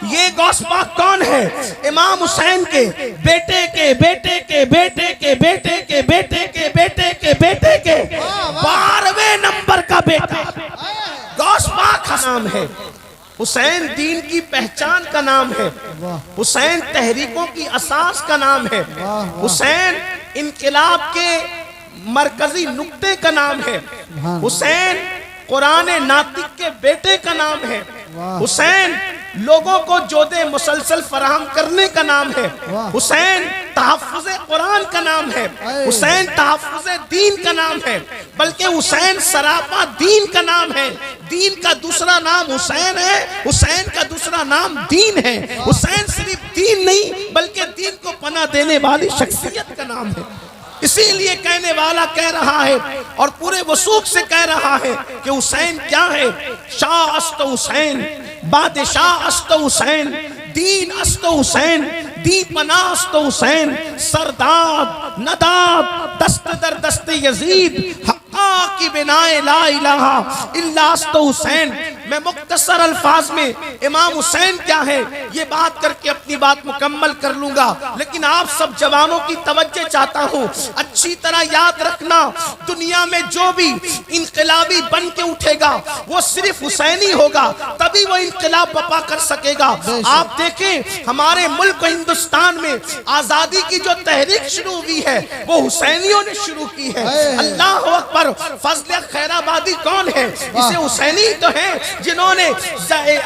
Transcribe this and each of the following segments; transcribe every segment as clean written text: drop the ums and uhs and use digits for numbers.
ये गौस पाक कौन है? इमाम हुसैन के बेटे के बेटे के बेटे के बेटे के बेटे के बेटे के बेटे के 12वें नंबर का बेटा गौस पाक का नाम है। हुसैन दीन की पहचान का नाम है। हुसैन तहरीकों की असास का नाम है। हुसैन इनकलाब के मरकजी नुक्ते का नाम है। हुसैन कुरान नातिक के बेटे का नाम है। हुसैन लोगों को जोदे मुसलसल फराहम करने का नाम है। हुसैन तहफ़्फ़ुज़े कुरान का नाम है। हुसैन तहफ़्फ़ुज़े दीन का नाम है। बल्कि हुसैन सरापा दीन का नाम है। दीन का दूसरा नाम हुसैन है। हुसैन का दूसरा नाम दीन है। हुसैन सिर्फ दीन नहीं बल्कि दीन को पनाह देने वाली शख्सियत का नाम है। इसीलिए कहने वाला कह रहा है और पूरे वसूख से कह रहा है कि हुसैन क्या है? शाह अस्त हुसैन, बादशाह अस्त हुसैन, दीन अस्त हुसैन, दी पनाह अस्त हुसैन, सरदाद नदाद दस्त दर दस्त यजीद हक्का की बिनाए ला इलाहा इल्ला अस्त हुसैन। मैं मुख्तसर अल्फाज में इमाम हुसैन क्या है ये बात करके अपनी बात मुकम्मल कर लूंगा, लेकिन आप सब जवानों की तवज्जो चाहता हूँ। अच्छी तरह याद रखना, दुनिया में जो भी इनकलाबी बन के उठेगा वो सिर्फ हुसैनी होगा, तभी वो इनकलाब बपा कर सकेगा। आप देखें हमारे मुल्क हिंदुस्तान में आजादी की जो तहरीक शुरू हुई है वो हुसैनियों ने शुरू की है। अल्लाह अकबर। फजल खैराबादी कौन है? इसे हुसैनी तो है जिन्होंने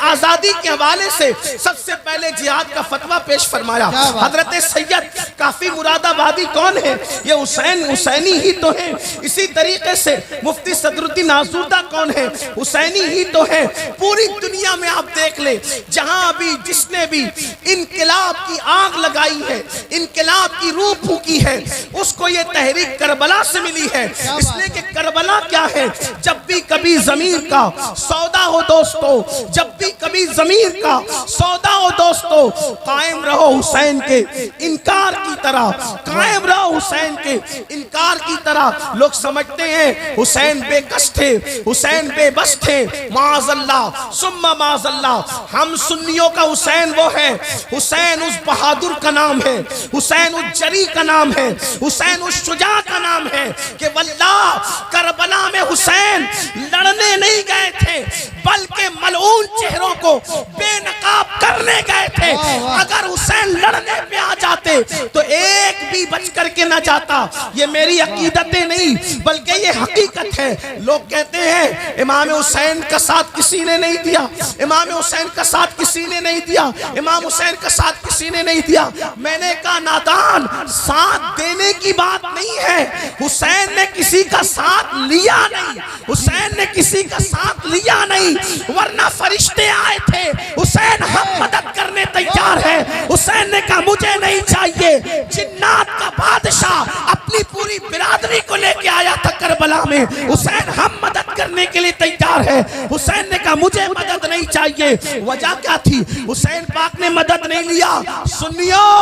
आजादी के हवाले से सबसे पहले जिहाद का फतवा पेश फरमाया। हजरत सैयद काफी मुरादाबादी कौन है? ये हुसैनी ही तो है। इसी तरीके से मुफ्ती सदरुद्दीन आसूदा कौन है? हुसैनी ही तो है। पूरी दुनिया में आप देख ले, जहां भी जिसने भी इनकलाब की आग लगाई है, इनकलाब की रूह फूकी है, उसको ये तहरीक करबला से मिली है। इसलिए कि करबला क्या है? जब भी कभी जमीर का सौदा हो दोस्तों, जब भी कभी जमीर का सौदा हो दोस्तों, कायम रहो हुसैन के इनकार की तरह, कायम रहो हुसैन के इनकार की तरह। लोग समझते हैं हुसैन बेकस थे, हुसैन बेबस थे। माज़अल्लाह सुम्मा माज़अल्लाह। हम सुन्नियों का हुसैन वो है। हुसैन उस बहादुर का नाम है, हुसैन उस जरी का नाम है, हुसैन उस शुजा का नाम है कि वल्लाह करबला में हुसैन लड़ने नहीं गए थे बल्कि मलऊन चेहरों को बेनकाब करने गए थे। अगर हुसैन लड़ने पे आ जाते तो एक भी बच करके ना जाता। ये मेरी अकीदतें नहीं बल्कि ये हकीकत है। लोग कहते हैं इमाम हुसैन का साथ किसी ने नहीं दिया, इमाम हुसैन का साथ किसी ने नहीं दिया, इमाम हुसैन का साथ किसी ने नहीं दिया। मैंने कहा नादान, साथ देने की बात नहीं है, हुसैन ने किसी का साथ लिया नहीं, हुसैन ने किसी का साथ लिया नहीं, वरना फरिश्ते आए थे, हुसैन हम मदद करने तैयार है। हुसैन ने कहा मुझे नहीं चाहिए। जिन्नात का बादशाह अपनी पूरी बिरादरी को लेके आया था करबला में, हुसैन हम मदद करने के लिए तैयार है। हुसैन ने कहा मुझे मदद नहीं चाहिए। वजह क्या थी? हुसैन पाक ने मदद नहीं लिया। सुन्नियों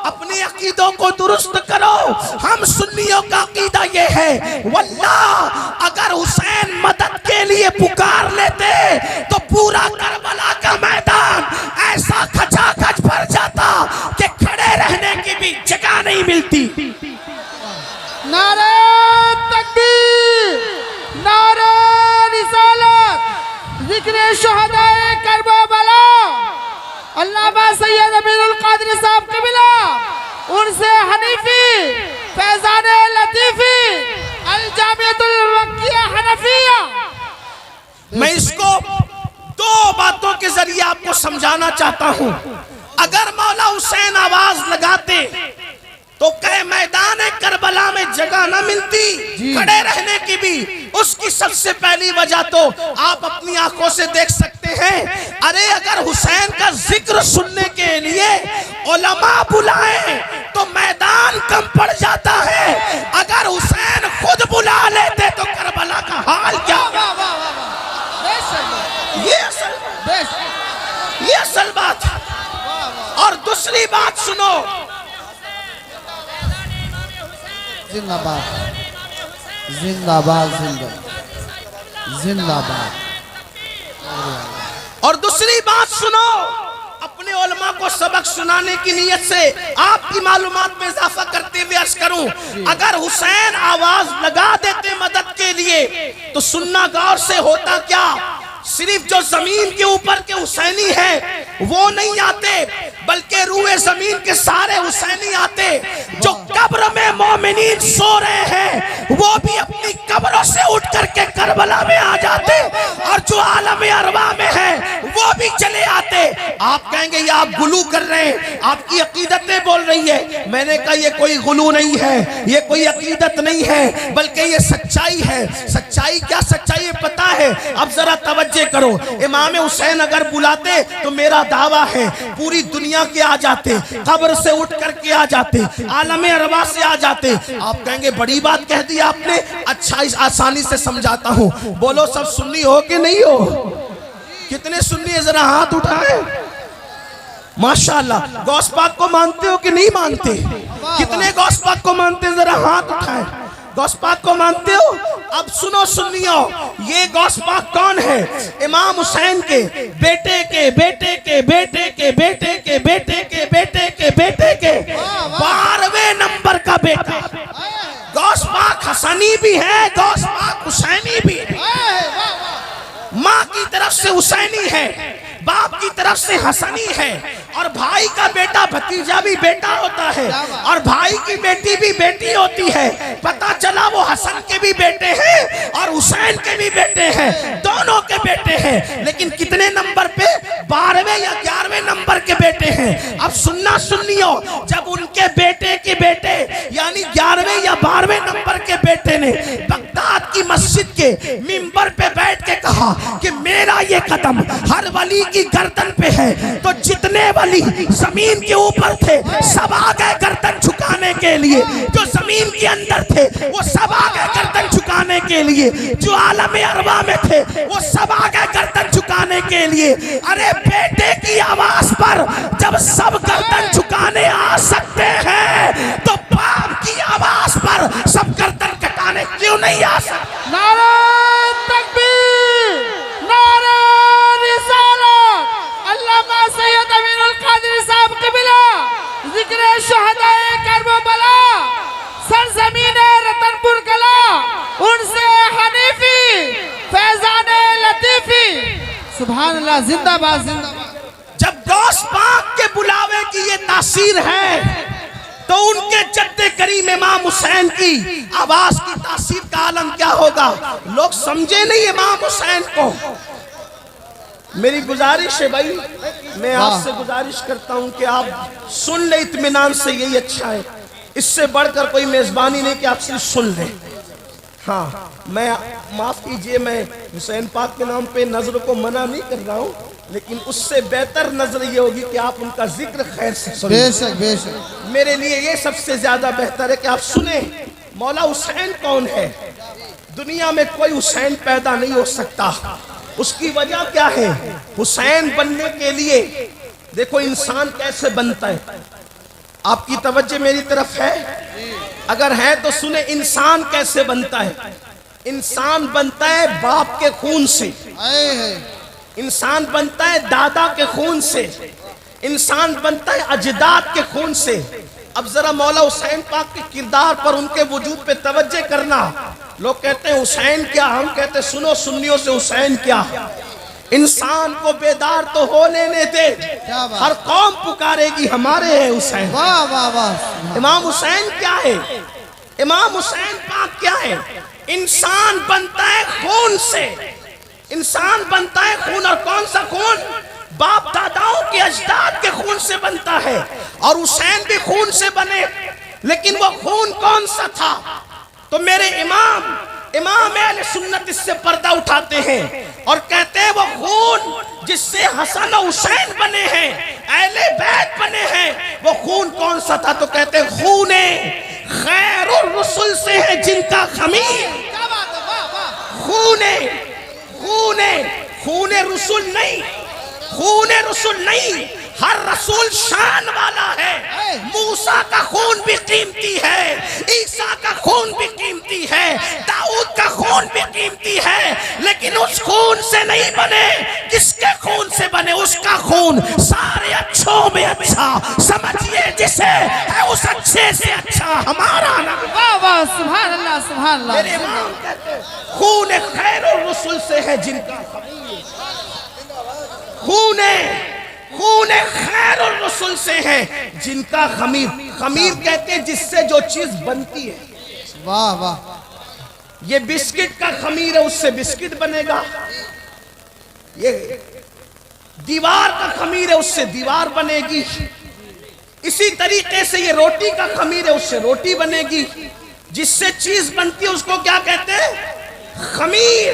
अपने अकीदों को दुरुस्त करो। हम सुन्नियों का अकीदा ये है वल्लाह अगर हुसैन मदद के लिए पुकार लेते तो पूरा करबला का मैदान ऐसा खचाखच भर जाता कि खड़े रहने की भी जगह नहीं मिलती। नारे तकबीर, नारे रिसालत, जिक्र शुहदाए करबला। अल्लामा सैयद अमीरुल कादिर साहब कबिला, उनसे हनीफी, फैजान लतीफी, अल जामियतुल वक्किया हनफिया। मैं इसको दो बातों के जरिए आपको समझाना चाहता हूं। अगर मौला हुसैन आवाज लगाते तो कहे मैदान करबला में जगह न मिलती खड़े रहने की भी। उसकी सबसे पहली वजह तो आप अपनी आंखों से देख सकते हैं। अरे अगर हुसैन का जिक्र सुनने के लिए उलमा बुलाए तो मैदान कम पड़ जाता है। अगर हुसैन खुद बुला लेते तो करबला का हाल क्या? ये असल बात है। और दूसरी बात सुनो, जिंदाबाद जिंदाबाद जिंदाबाद। और दूसरी बात सुनो, अपने आपको सबक सुनाने की नीयत से आपकी मालूमात में इजाफा करते हुए अर्ज करूं, अगर हुसैन आवाज लगा देते मदद के लिए तो सुनना गौर से होता क्या, सिर्फ जो जमीन के ऊपर के हुसैनी हैं वो नहीं आते, बल्कि रूए जमीन के सारे हुसैनी आते। जो कब्र में मोमिनीन सो रहे हैं वो भी अपनी कब्रों से उठ करके करबला में आ जाते, और जो आलम अरवा में है वो भी चले आते। आप कहेंगे ये आप गुलू कर रहे हैं, आपकी अकीदतें बोल रही है। मैंने कहा ये कोई गुलू नहीं है, ये कोई अकीदत नहीं है, बल्कि ये सच्चाई है। सच्चाई क्या सच्चाई है पता है? अब जरा तवज्जो करो। इमाम हुसैन अगर बुलाते तो मेरा दावा है पूरी दुनिया के आ जाते, कब्र से उठ करके आ जाते, आलम अरवा से आ जाते। आप कहेंगे बड़ी बात कह दी आपने, अच्छा इस आसानी से समझाता हूँ। बोलो सब सुन्नी हो कि नहीं हो? कितने सुन्नी है जरा हाथ उठाए। माशाअल्लाह। गौस पाक को मानते हो कि नहीं मानते? कितने गौस पाक को मानते हैं? जरा हाथ उठाए। गौस पाक को मानते हो? अब सुनो सुन्नियों, ये गौस पाक कौन है? इमाम हुसैन के बेटे के बेटे के बेटे के बेटे के बेटे के बेटे के बेटे के 12वें नंबर का बेटा। गौस पाक हसनी भी है, गौस पाक हुसैनी भी है। माँ की तरफ से हुसैनी है, बाप की तरफ से हसनी है, और भाई का बेटा भतीजा भी बेटा होता है, और भाई की बेटी भी बेटी होती है। पता चला वो हसन के भी बेटे हैं और हुसैन के भी बेटे हैं, दोनों के बेटे हैं। लेकिन कितने नंबर पे? 12वें या 11वें नंबर के बेटे हैं। अब सुनना सुनियो, जब उनके बेटे के बेटे यानी 11वें या 12वें नंबर के बेटे ने बगदाद की मस्जिद के मिंबर पे बैठ के कहा कि मेरा ये कदम हर वली की गर्दन पे है, तो जितने वली जमीन के ऊपर थे सब आ गए गर्दन झुकाने के लिए। जो जमीन के अंदर थे वो सब आ गए गर्दन झुकाने के लिए। जो आलम अरवा में थे वो सब आ गए गर्दन झुकाने के लिए। अरे बेटे की आवाज पर जब सब गर्दन झुकाने आ सकते हैं तो बाप की आवाज पर सब गर्दन कटाने क्यों नहीं आ सकते? नारे तकबीर, नारे रिसालत। अल्लामा सैयद अमीरुल कादिर साहब क़िबला ज़िक्र शुहदाए करबला सरज़मीने रतनपुर कला उनसे हनीफी फैज़ाने लतीफ़ी। सुभान अल्लाह, जिंदाबाद जिंदाबाद। जब गौस पाक के बुलावे की ये तासीर है तो उनके जद्दे करीम इमाम हुसैन की आवाज की तासीर का आलम क्या होगा? लोग समझे नहीं इमाम हुसैन को। मेरी गुजारिश है भाई, मैं आपसे गुजारिश करता हूं कि आप सुन ले इत्मीनान से, यही अच्छा है। इससे बढ़कर कोई मेजबानी नहीं कि आप सिर्फ सुन लें। हाँ, मैं माफ कीजिए, मैं हुसैन पाक के नाम पे नजर को मना नहीं कर रहा हूँ, लेकिन उससे बेहतर नजर ये होगी कि आप उनका जिक्र खैर से सुनें। बेशक बेशक। मेरे लिए ये सबसे ज्यादा बेहतर है कि आप सुने मौला हुसैन कौन है। दुनिया में कोई हुसैन पैदा नहीं हो सकता। उसकी वजह क्या है? हुसैन बनने के लिए देखो इंसान कैसे बनता है। आपकी तवज्जो मेरी तरफ है? अगर है तो सुने, इंसान कैसे बनता है। इंसान बनता है बाप के खून से, इंसान बनता है दादा के खून से, इंसान बनता है अजदाद के खून से। अब जरा मौला हुसैन पाक के किरदार पर, उनके वजूद पे तवज्जो करना। लोग कहते हैं हुसैन क्या, हम कहते हैं सुनो सुन्नियों से हुसैन क्या। इंसान को बेदार तो हो लेने दे, हर कौम पुकारेगी हमारे है हुसैन। वाह वाह वाह। इमाम हुसैन क्या है? इमाम हुसैन पाक क्या है? इंसान बनता है खून से, इंसान बनता है खून। और कौन सा खून? बाप दादाओं के अजदाद के खून से बनता है। और हुसैन भी खून से बने, लेकिन वो खून कौन सा था? तो मेरे इमाम अहले सुन्नत इससे पर्दा उठाते हैं और कहते हैं वो खून जिससे हसन और हुसैन बने हैं, अहले बैत बने हैं, वो खून कौन सा था? तो कहते हैं खूने खैरुर रसूल से है जिनका खमीर। खूने खूने खूने रसूल नहीं, खूने रसूल नहीं, हर रसूल शान वाला है। मूसा का खून भी कीमती है, ईसा का खून भी कीमती है, दाऊद का खून भी कीमती है, लेकिन उस खून से नहीं बने। किसके खून से बने? उसका खून सारे अच्छों अच्छों में अच्छा, समझिए जिसे है उस अच्छे से अच्छा हमारा नाम। वाह वाह, सुभान अल्लाह सुभान अल्लाह। मेरे इमाम कहते हैं खून खैरुर रसूल से है जिनका खमीर, खून खैरुर रसूल से है जिनका खमीर। खमीर कहते हैं जिससे जो चीज बनती है। वाह वाह, ये बिस्किट का खमीर है, उससे बिस्किट बनेगा। ये दीवार का खमीर है, उससे दीवार बनेगी। इसी तरीके से ये रोटी का खमीर है, उससे रोटी बनेगी। जिससे चीज बनती है उसको क्या कहते हैं? खमीर।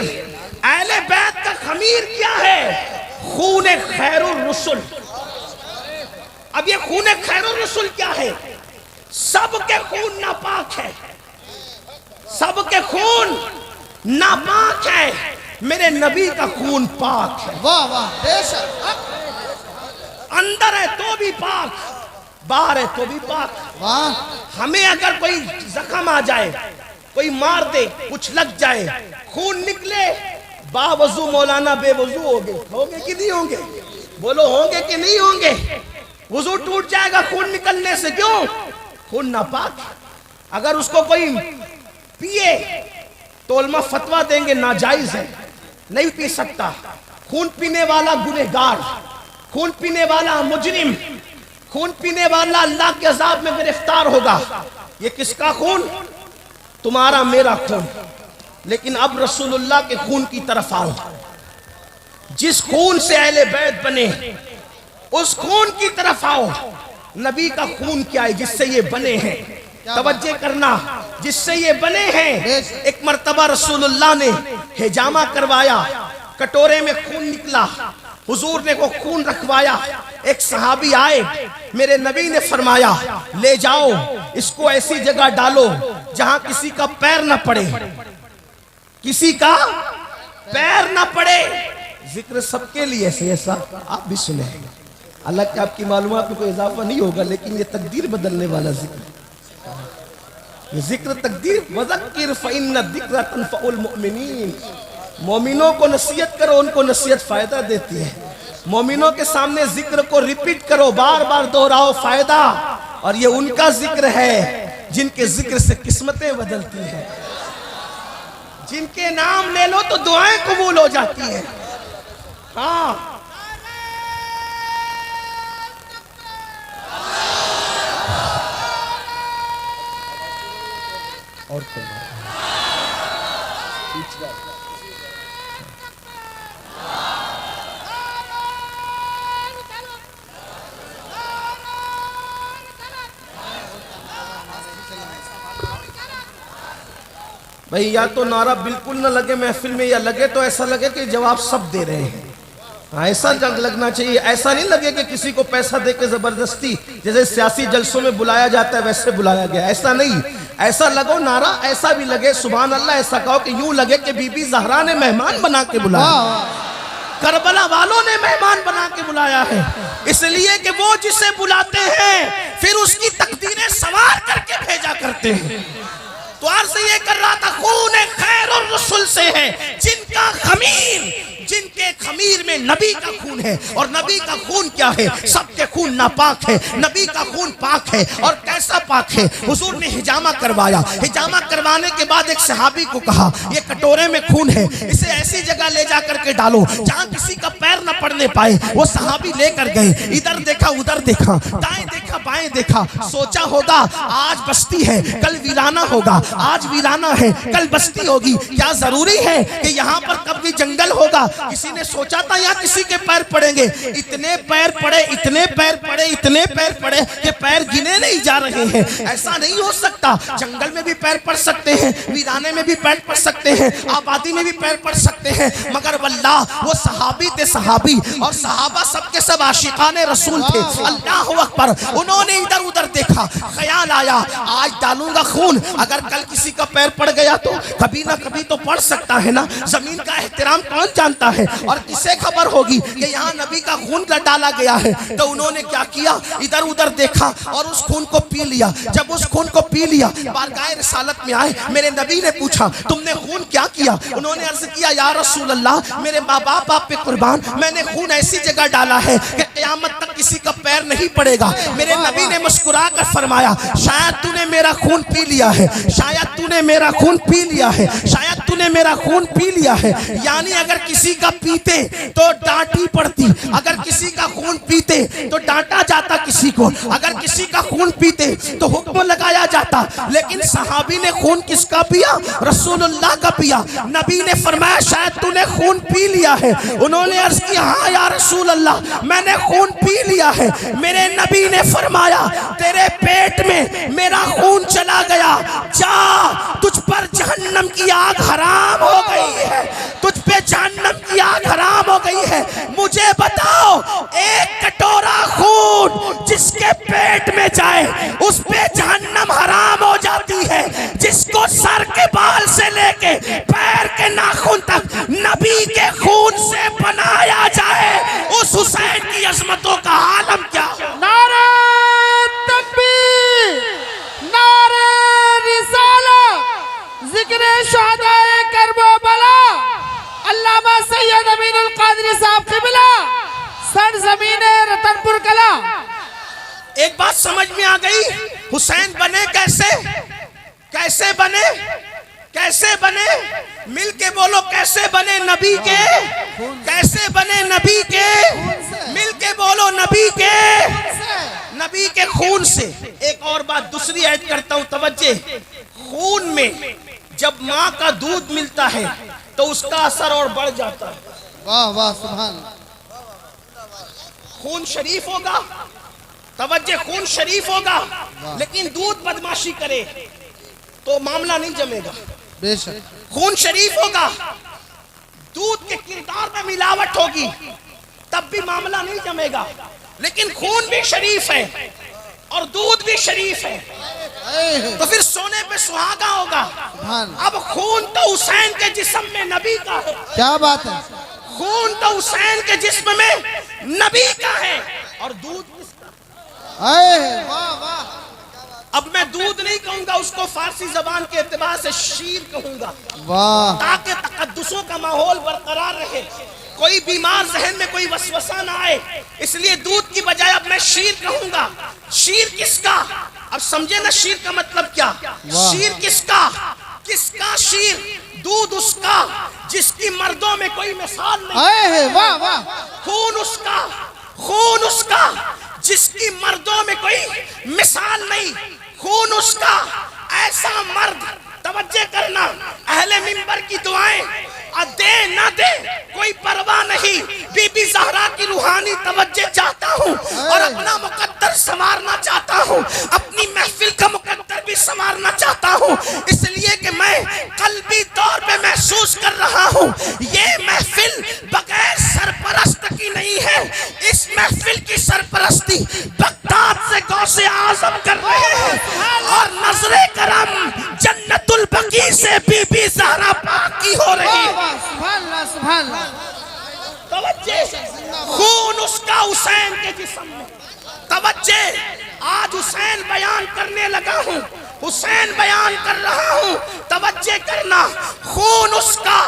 अहले बैत का खमीर क्या है? खून खैरुर रसूल। अब ये खून खैरुर रसूल क्या है? सबके खून नापाक है, सबके खून नापाक है, मेरे नबी का खून पाक है। वाह वाह, बेशक। अंदर है तो भी पाक, बाहर है तो भी पाक। वाह, हमें अगर कोई जख्म आ जाए, कोई मार दे, कुछ लग जाए, खून निकले, बावजू मौलाना बेवजू होंगे कि नहीं होंगे? बोलो होंगे कि नहीं होंगे? वजू टूट जाएगा खून निकलने से। क्यों? खून नापाक। अगर उसको कोई पिए तो उलमा फतवा देंगे नाजायज है, नहीं पी सकता। खून पीने वाला गुनहगार, खून पीने वाला मुजरिम, खून पीने वाला अल्लाह के अज़ाब में गिरफ्तार होगा। ये किसका खून? तुम्हारा मेरा खून। लेकिन अब रसूलुल्लाह के खून की तरफ आओ। जिस खून से अहले बैत बने उस खून की तरफ आओ। नबी का खून क्या है जिससे ये बने हैं? तवज्जो करना, जिससे ये बने हैं। एक मर्तबा रसूलुल्लाह ने हिजामा करवाया, कटोरे में खून निकला, हुजूर ने वो खून रखवाया। एक सहाबी आए, मेरे नबी ने फरमाया ले जाओ, इसको ऐसी जगह डालो जहां किसी का पैर न पड़े, किसी का पैर न पड़े। जिक्र सबके लिए ऐसा आप भी सुने। अल्लाह के आपकी मालूमात में कोई इजाफा नहीं होगा, लेकिन ये तकदीर बदलने वाला जिक्र, ये जिक्र तकदीर। वज़क्किर फ़इन्न ज़िक्र तनफ़उल मुमिनीन। मोमिनों को नसीहत करो, उनको नसीहत फायदा देती है। मोमिनों के सामने जिक्र को रिपीट करो, बार बार दोहराओ, फायदा। और ये उनका जिक्र है जिनके जिक्र से किस्मतें बदलती हैं। जिनके नाम ले लो तो दुआएं कबूल हो जाती हैं। हाँ, और भाई, या तो नारा बिल्कुल न लगे महफिल में, या लगे तो ऐसा लगे कि जवाब सब दे रहे हैं। ऐसा लगना चाहिए। ऐसा नहीं लगे कि किसी को पैसा देके जबरदस्ती, जैसे सियासी जलसों में बुलाया जाता है वैसे बुलाया गया, ऐसा नहीं। ऐसा लगो नारा, ऐसा भी लगे सुभान अल्लाह, ऐसा कहो कि यूं लगे कि बीबी ज़हरा ने मेहमान बना के बुलाया, करबला वालों ने मेहमान बना के बुलाया है। इसलिए कि वो जिसे बुलाते हैं फिर उसकी तकदीरें सवार करके भेजा करते हैं। तो अर्ज़ ये कर रहा था, खून खैरुर रसूल से है जिनका खमीर, जिनके खमीर में नबी का खून है। और नबी का खून क्या है? सबके खून नापाक है, नबी का खून पाक है। और कैसा पाक है? हुजूर ने हिजामा करवाया। हिजामा करवाने के बाद एक सहाबी को कहा ये कटोरे में खून है, इसे ऐसी जगह ले जा करके डालो जहां किसी का पैर न पड़ने पाए। वो सहाबी लेकर गए, इधर देखा उधर देखा, दाएं देखा बाएं देखा, सोचा होगा आज बस्ती है कल वीराना होगा, आज वीराना है कल बस्ती होगी। क्या जरूरी है कि यहाँ पर कभी जंगल होगा? किसी ने सोचा था यहाँ किसी के पैर पड़ेंगे? इतने पैर पड़े, इतने पैर पड़े, इतने पैर पड़े कि पैर गिने नहीं जा रहे हैं। ऐसा नहीं हो सकता। जंगल में भी पैर पड़ सकते हैं, वीराने में भी पैर पड़ सकते हैं, आबादी में भी पैर पड़ सकते हैं। मगर वल्लाह वो सहाबी थे, सहाबी और सहाबा सबके सब आशिकाने रसूल थे। अल्लाह अकबर। उन्होंने इधर उधर देखा, ख्याल आया आज डालूंगा खून, अगर कल किसी का पैर पड़ गया तो कभी ना कभी तो पड़ सकता है ना। जमीन का एहतराम कौन जानता है? और किसे खबर होगी कि यहाँ नबी का खून डाला गया है? तो उन्होंने क्या किया, इधर उधर देखा और उस खून को पी लिया। जब उस खून को पी लिया, बारगाह रिसालत में आए, मेरे नबी ने पूछा तुमने खून क्या किया? उन्होंने अर्ज किया या रसूल अल्लाह, मेरे माँ बाप आप पे कुर्बान, मैंने खून ऐसी जगह डाला है कि क़यामत तक किसी का पैर नहीं पड़ेगा। मेरे नबी ने मुस्कुरा कर फरमाया, शायद तूने मेरा खून पी लिया है, शायद तूने मेरा खून पी लिया है, शायद तूने मेरा खून पी लिया है। यानी अगर किसी का पीते तो डांटी पड़ती, अगर किसी का खून पीते तो डांटा जाता, किसी को अगर किसी का खून पीते तो हुक्म लगाया जाता। लेकिन सहाबी ने खून किसका पिया? रसूलुल्लाह का पिया। नबी ने फरमाया, शायद तूने खून पी लिया है। उन्होंने अर्ज किया, हाँ या रसूल अल्लाह, मैंने खून पी लिया है। मेरे नबी ने फरमाया, तेरे पेट में मेरा खून चला गया, जा तुझ पर जहन्नम की आग हराम हो गई है, तुझ पे जहन्नम की आग हराम हो गई है। मुझे बताओ, एक कटोरा खून जिसके पेट में जाए उस पे जहन्नम हराम हो जाती है। जिसको सर के बाल से लेके पैर के नाखून तक नबी के खून से बनाया जाए, उस हुसैन की अजमतों का आलम क्या हो? नारे तकबीर, नारे रिसालत, जिक्र शुहदाए करबला, अल्लामा सैयद अमीनुल कादरी साहब क़िबला, सरज़मीने रतनपुर कला। एक बात समझ में आ गई, हुसैन बने कैसे? कैसे बने? कैसे बने? मिल के बोलो, कैसे बने नबी के? कैसे बने नबी के? मिल के बोलो, नबी के, नबी के खून से। एक और बात दूसरी ऐड करता हूं, तवज्जे। खून में जब माँ का दूध मिलता है तो उसका असर और बढ़ जाता है। वाह वाह, सुभान। खून शरीफ होगा, तवज्जे, खून शरीफ होगा, लेकिन दूध बदमाशी करे तो मामला नहीं जमेगा। बेशक। खून शरीफ होगा, दूध के किरदार में मिलावट होगी तब भी मामला नहीं जमेगा। लेकिन खून भी शरीफ है और दूध भी शरीफ है तो फिर सोने पे सुहागा होगा। अब खून तो हुसैन के जिस्म में नबी का है। क्या बात है? खून तो हुसैन के जिस्म में नबी का है और दूध किसका? वाह वाह। अब मैं दूध नहीं कहूंगा, उसको फारसी जबान के एतबार से शीर कहूंगा, वाह, ताकि तकद्दुसों का माहौल बरकरार रहे, कोई बीमार जहन में कोई वसवसा ना आए। इसलिए दूध की बजाय अब मैं शीर कहूंगा। शीर किसका? अब समझे ना शीर का मतलब क्या? शीर किसका? किसका शीर? दूध उसका जिसकी मर्दों में कोई मिसाल नहीं। वाह वाह। खून उसका, खून उसका जिसकी मर्दों में कोई मिसाल नहीं। खून उसका ऐसा मर्द, तवज्जो करना, अहले मिंबर की दुआएं दे ना दे कोई परवाह नहीं। बीबी ज़हरा की रूहानी तवज्जो चाहता हूँ और अपना मुकद्दर संवारना चाहता हूँ, अपनी महफिल का मुकद्दर भी संवारना चाहता हूँ। इसलिए कि मैं कल्बी तौर पे महसूस कर रहा हूँ ये महफिल बगैर सरपरस्त की नहीं है। इस महफिल की सरपरस्ती बगदाद से गौसे आजम कर रहे हैं और नजरे करम जन्नतुल बकी से बीबी ज़हरा पाक की हो रही है। सुभान अल्लाह, सुभान अल्लाह। खून उसका हुसैन के जिस्म में। तवज्जे, आज हुसैन बयान करने लगा हूँ, हुसैन बयान कर रहा हूँ, तवज्जे करना। खून उसका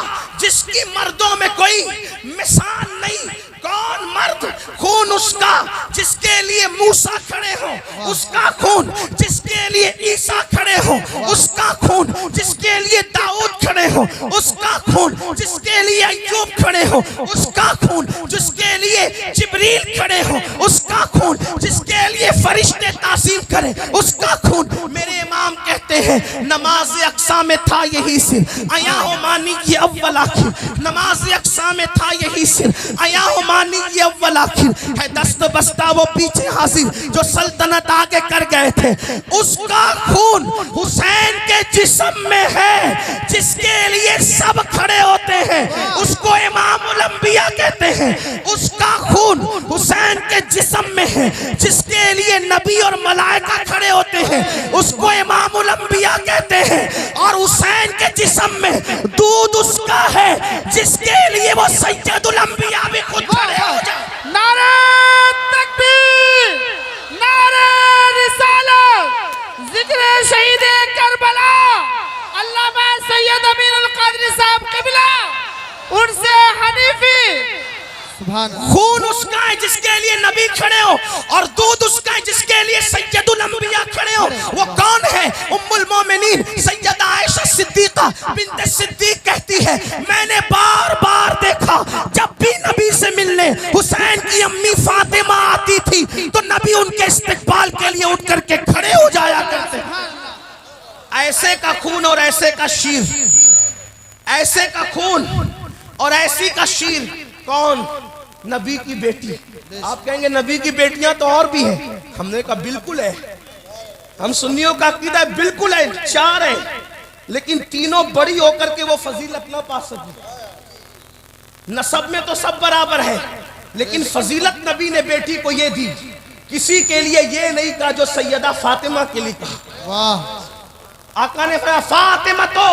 जिसकी मर्दों में कोई मिसाल नहीं। कौन मर्द? खून उसका जिसके लिए मूसा खड़े हो, उसका खून जिसके लिए ईसा खड़े हो, उसका खून जिसके लिए दाऊद खड़े हो, उसका खून जिसके लिए अय्यूब खड़े हो, उसका खून जिसके लिए जिब्रील खड़े हो, उसका खून जिसके लिए फरिश्ते तासीम करें, उसका खून। मेरे इमाम कहते हैं नमाज अक्सा में था यही सिर, आया हो मानी ये अव्वल आखिर। नमाज अक्सा में था यही सिर, आया हो मानी ये अव्वल आखिर। है दस्त बस्ता वो पीछे हासिल जो सल्तनत आगे कर गए थे। उसका खून हुसैन के जिस्म में है जिसके लिए सब खड़े होते हैं, उसको इमामुल अंबिया कहते हैं। उसका खून हुसैन के जिस्म में है जिसके लिए नबी और मलाइका खड़े होते हैं, उसको इमामुल अंबिया कहते हैं। और हुसैन के जिस्म में दूध उसका है जिसके लिए वो सैयदुल अंबिया भी खुद खड़े हो जाए। नारे तकबीर, नारे रिसालत, जिक्र शहीद करबला, अल्लामा सैयद अमीनुल कादरी साहब क़िबला, उर्से हनीफी। सुभान खून उसका है जिसके लिए नबी खड़े हो, और दूध उसका है जिसके लिए सैयदुल अंबिया खड़े हो। वो कौन है? उम्मुल मोमिनीन सैयदा आयशा सिद्दीका बिन्त सिद्दीक कहती है, मैंने बार बार देखा जब भी नबी से मिलने हुसैन की अम्मी फातिमा आती थी तो नबी उनके इस्तकबाल के लिए उठ करके खड़े हो जाया करते। ऐसे का खून और ऐसे का शीर, ऐसे का खून और ऐसी का शीर। कौन? नबी की बेटी। आप कहेंगे नबी की बेटियां तो और भी हैं। हमने कहा बिल्कुल है, हम सुन्नियों का अकीदा बिल्कुल है, 4 है, लेकिन तीनों बड़ी होकर के वो फजीलत ना पा सकी। नसब में तो सब बराबर है, लेकिन फजीलत नबी ने बेटी को ये दी, किसी के लिए ये नहीं कहा जो सैयदा फातिमा के लिए कहा। वाह आका ने कहा फातिमा तो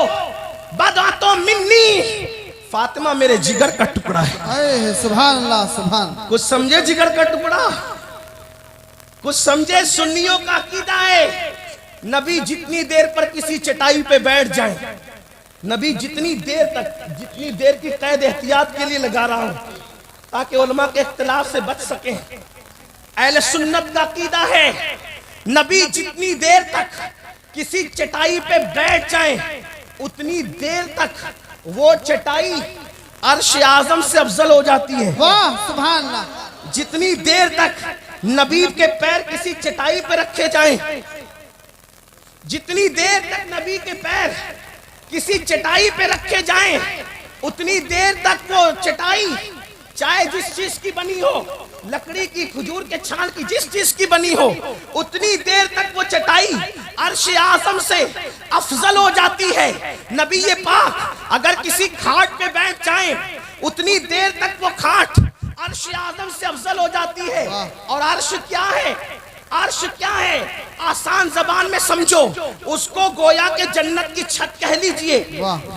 बदा तो मिन्नी, फातिमा मेरे जिगर का टुकड़ा है। सुभान अल्लाह सुभान। कुछ समझे जिगर का टुकड़ा? कुछ समझे? सुन्नियों का अकीदा है नबी जितनी देर पर किसी चटाई पे बैठ जाए, नबी जितनी देर तक, जितनी देर की कैद एहतियात के लिए लगा रहा हूं ताकि उलमा के इख्तिलाफ से बच सके। अहले सुन्नत का अकीदा है नबी जितनी देर तक किसी चटाई पे बैठ जाए उतनी देर तक वो चटाई अर्श आजम से अफजल हो जाती है। वाह सुभान अल्लाह। जितनी देर तक नबी के पैर किसी चटाई पे रखे जाएं, जितनी देर तक नबी के पैर किसी चटाई पे रखे जाएं, उतनी देर तक वो चटाई चाहे जिस चीज की बनी हो, लकड़ी की, खजूर के छाल की, जिस चीज की बनी हो, उतनी देर तक वो चटाई अर्श आज़म से अफजल हो जाती है। नबी ये पाक अगर किसी खाट पे बैठ जाएं, उतनी देर तक वो खाट अर्श आज़म से अफजल हो जाती है। और अर्श क्या है? अर्श क्या है? आसान जबान में समझो, उसको गोया के जन्नत की छत कह लीजिए।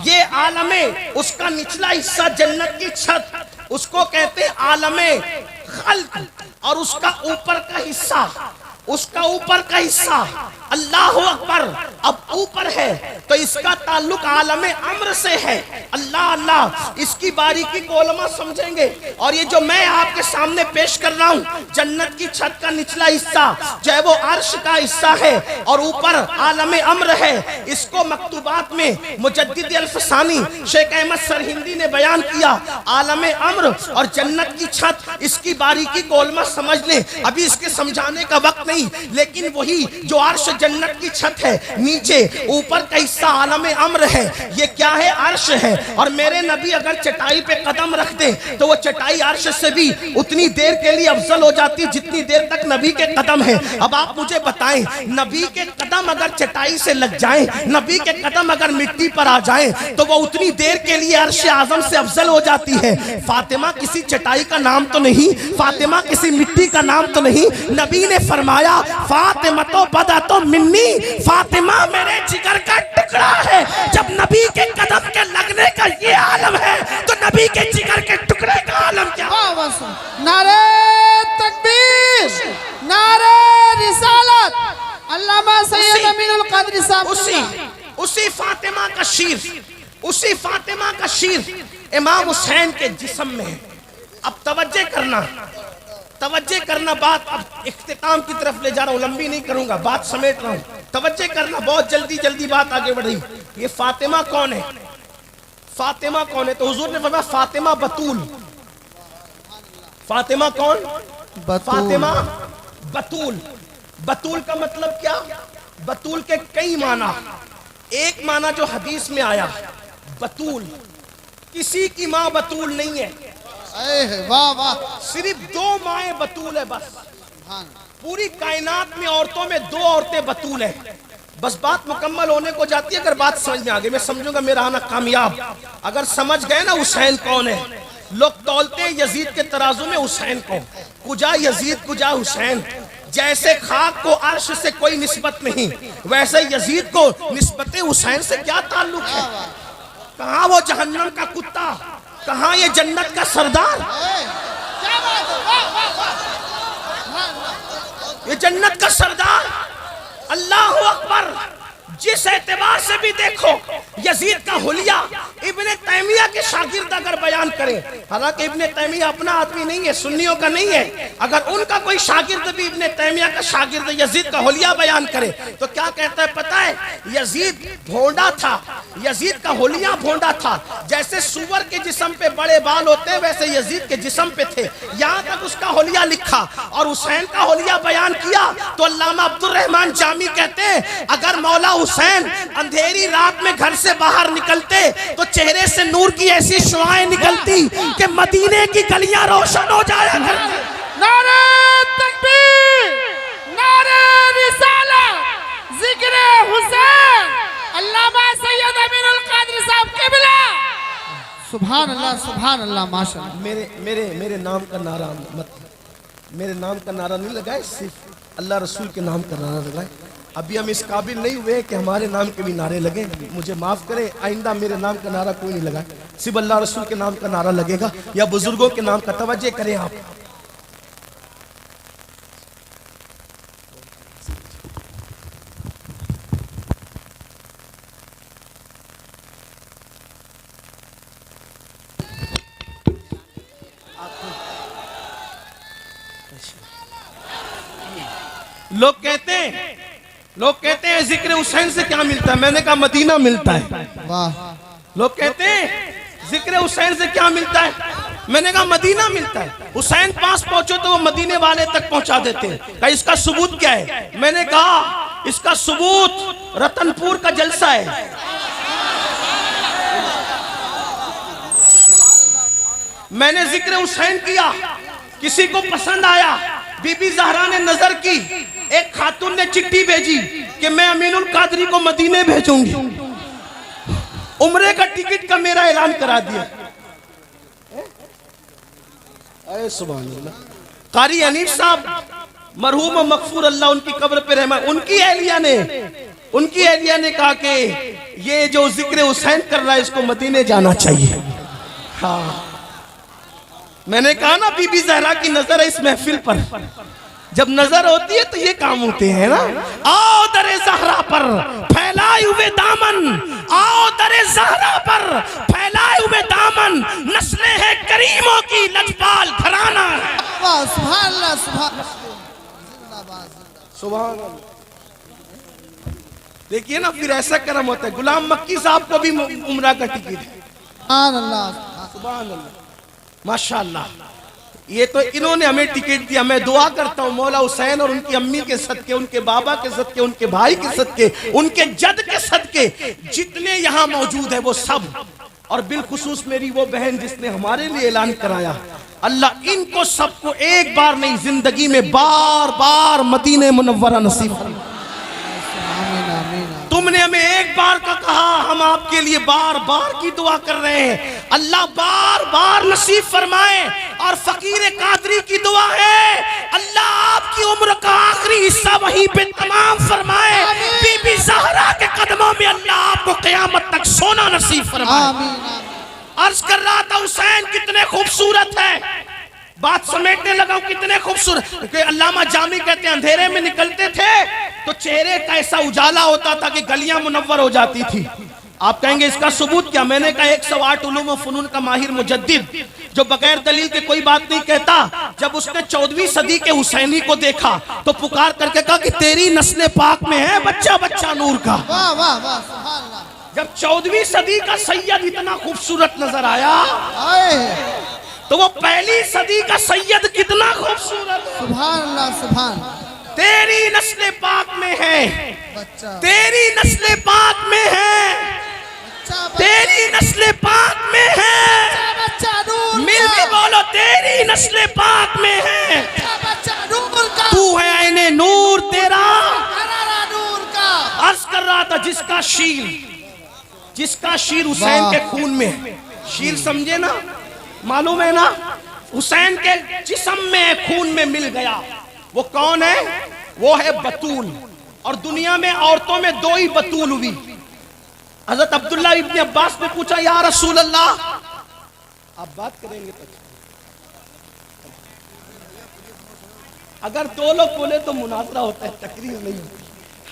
ये आलमे, उसका निचला हिस्सा जन्नत की छत, उसको कहते हैं आलमे खल्क, और उसका ऊपर का हिस्सा, उसका ऊपर का हिस्सा अल्लाह अकबर अब ऊपर है तो इसका ताल्लुक आलमे अम्र से है। अल्लाह अल्लाह, इसकी बारीकी को उलमा समझेंगे। और ये जो मैं आपके सामने पेश कर रहा हूँ, जन्नत की छत का निचला हिस्सा जो है वो अर्श का हिस्सा है और ऊपर आलमे अम्र है। इसको मकतूबात में मुजद्दिद अल्फसानी शेख अहमद सरहिंदी ने बयान किया। आलमे अम्र और जन्नत की छत, इसकी बारीकी को उलमा समझ ले, अभी इसके समझाने का वक्त नहीं। लेकिन वही जो अर्श जन्नत की छत है, नीचे ऊपर का हिस्सा आलम अम्र है, ये क्या है? अर्श है। और मेरे नबी अगर चटाई पे कदम रखते तो वो चटाई अर्श से भी उतनी देर के लिए अफजल हो जाती जितनी देर तक नबी के कदम है। अब आप मुझे बताएं, नबी के कदम अगर चटाई से लग जाएं, नबी के कदम अगर मिट्टी पर आ जाएं, तो वो उतनी देर के लिए अर्श आज़म से अफजल हो जाती है। फातिमा किसी चटाई का नाम तो नहीं, फातिमा किसी मिट्टी का नाम तो नहीं। नबी ने फरमाया फातिमा तो बदा तो मिन्नी, फातिमा मेरे जिगर का टुकड़ा है। जब नबी के कदम के लगने का ये आलम है तो नबी के जिगर के टुकड़े का आलम क्या? नारे तकबीर, नारे रिसालत, अल्लामा सैयद अमीनुल क़ादरी साहब। उसी फातिमा का शीर, उसी फातिमा का शीर इमाम हुसैन के जिस्म में है। अब तवज्जो करना, तवज्जो करना, बात अब इख्तिताम की तरफ ले जा रहा हूँ, लंबी नहीं करूंगा, बात समेट रहा हूँ। तवज्जो करना, बहुत जल्दी जल्दी बात आगे बढ़ रही। ये फातिमा कौन है? फातिमा कौन है? तो हुजूर ने फरमाया फातिमा बतूल। फातिमा कौन? फातिमा बतूल। बतूल का मतलब क्या? बतूल के कई माना। एक माना जो हदीस में आया, बतूल, किसी की माँ बतूल नहीं है। वाह वाह, सिर्फ 2 माएँ बतूल है बस। पूरी कायनात में औरतों में 2 औरतें बतूल है बस। बात मुकम्मल होने को जाती है अगर बात समझ में आ गई। मैं समझूंगा मेरा आना कामयाब। अगर समझ गए ना हुसैन कौन है। लोग तौलते हैं यजीद के तराजू में हुसैन को, कुजा यजीद कुजा हुसैन। जैसे खाक को अर्श से कोई निस्बत नहीं, वैसे यजीद को निस्बत हुसैन से क्या ताल्लुक है? कहाँ वो जहन्नम का कुत्ता, कहाँ ये जन्नत का सरदार? क्या बात है, वाह वाह वाह। ये जन्नत का सरदार, अल्लाह अकबर। जिस एतबार से भी देखो, यजीद का हुलिया इब्ने तैमिया के शागिर्द अगर बयान करे, हालांकि इब्ने तैमिया अपना आदमी नहीं है, सुन्नियों का नहीं है, अगर उनका कोई शागिर्द भी इब्ने तैमिया का शागिर्द यजीद का हुलिया बयान करे तो क्या कहता है पता है? यजीद भोंडा था, यजीद का हुलिया भोंडा था। जैसे सुअर के जिस्म पे बड़े बाल होते हैं वैसे यजीद के जिस्म पे थे। यहाँ तक उसका हुलिया लिखा और हुसैन का हुलिया बयान किया तो अल्लामा अब्दुल रहमान जामी कहते हैं अगर मौला हुसैन अंधेरी रात में घर से बाहर निकलते तो चेहरे से नूर की ऐसी शुआएं निकलती कि मदीने की गलियां रोशन हो जाया करती। नारे तकबीर, नारे रिसालत, जिक्र हुसैन, अल्लामा सैयद अमीनुल कादरी साहब क़िबला। सुभान अल्लाह माशाअल्लाह। मेरे नाम का नारा मत, मेरे नाम का नारा नहीं लगाए, सिर्फ अल्लाह रसूल के नाम का नारा लगाए। अभी हम इस काबिल नहीं हुए कि हमारे नाम के भी नारे लगे, मुझे माफ करें, आइंदा मेरे नाम का नारा कोई नहीं लगाए, सिर्फ अल्लाह रसूल के नाम का नारा लगेगा या बुजुर्गों के नाम का। तवज्जो करें आप। लोग कहते हैं जिक्र हुसैन से क्या मिलता है? मैंने कहा मदीना मिलता है। वाह। लोग कहते हैं जिक्र हुसैन से क्या मिलता है? मैंने कहा मदीना मिलता है। हुसैन पास पहुंचो तो वो मदीने वाले तक पहुंचा देते हैं। कहा इसका सबूत क्या है? मैंने कहा इसका सबूत रतनपुर का जलसा है। मैंने जिक्र हुसैन किया, किसी को पसंद आया, बीबी ज़हरा ने नजर की, एक खातून ने चिट्ठी भेजी कि मैं अमीनुल कादरी को मदीने भेजूंगी, उम्रे का टिकट का मेरा ऐलान करा दिया। अरे सुभान अल्लाह। कारी अनीस साहब मरहूम मगफूर अल्लाह उनकी कब्र पे रहमा, उनकी एहलिया ने कहा कि ये जो जिक्र हुसैन कर रहा है इसको मदीने जाना चाहिए। हाँ, मैंने कहा ना बीबी ज़हरा की नजर है इस महफिल पर, जब नजर होती है तो ये काम होते हैं ना। आओ दरे ज़हरा पर फैलाए हुए दामन, आओ दरे ज़हरा पर फैलाए हुए दामन, नस्लें हैं करीमों की लजपाल घराना। सुभान अल्लाह, सुभान अल्लाह। देखिए ना, फिर ऐसा करम होता है। गुलाम मक्की साहब को भी उम्रा का टिकट है। सुभान अल्लाह, सुभान अल्लाह, माशाअल्लाह। ये तो इन्होंने हमें टिकट दिया। मैं दुआ करता हूँ मौला हुसैन और उनकी अम्मी के सदके, उनके बाबा के सदके, उनके भाई के सदके, उनके जद के सदके, जितने यहाँ मौजूद है वो सब, और बिलखुसूस मेरी वो बहन जिसने हमारे लिए ऐलान कराया, अल्लाह इनको सबको एक बार नहीं जिंदगी में बार बार मदीने मुनव्वरा नसीब फरमाए। तुमने हमें एक बार का कहा, हम आपके लिए बार बार की दुआ कर रहे हैं। अल्लाह बार बार नसीब फरमाए। और फकीर कादरी की दुआ है अल्लाह आपकी उम्र का आखिरी हिस्सा वहीं पे तमाम फरमाए। बीबी ज़हरा के कदमों में अल्लाह आपको क़यामत तक सोना नसीब फरमाए। अर्ज कर रहा था हुसैन कितने खूबसूरत है, बात समेटने लगा कितने खूबसूरत। अल्लामा जामी कहते हैं अंधेरे में निकलते थे तो चेहरे का ऐसा उजाला होता था कि गलियां मुनव्वर हो जाती थी। आप कहेंगे इसका सबूत क्या? मैंने कहा 108 उलूम व फनून का माहिर मुजद्दिद जो बगैर दलील के कोई बात नहीं कहता, जब उसने 14वीं सदी के हुसैनी को देखा तो पुकार करके कहा कि तेरी नस्ल पाक में है बच्चा बच्चा नूर का। वाह वाह वाह, सुभान अल्लाह। जब 14वीं सदी का सैयद इतना खूबसूरत नजर आया तो वो पहली सदी का सैयद कितना खूबसूरत। सुभान अल्लाह, सुभान। तेरी नस्ल पाक में है बच्चा, तेरी नस्ल पाक में है, तेरी नस्ल पाक में है, बच्चा नूर मिल के बोलो तेरी नस्ल पाक में है, बच्चा नूर का, तू है आईने नूर तेरा करारा नूर का। अर्ज कर रहा था जिसका शीर हुसैन के खून में है। शीर समझे ना, मालूम है ना, हुसैन के जिस्म में खून में मिल गया। वो कौन है? वो है बतूल। और दुनिया में औरतों में दो ही बतूल हुई। हजरत अब्दुल्ला इब्ने अब्बास ने पूछा या रसूल अल्लाह, आप बात करेंगे तो अगर दो लोग बोले तो मुनाजरा होता है, तकरीर नहीं होती।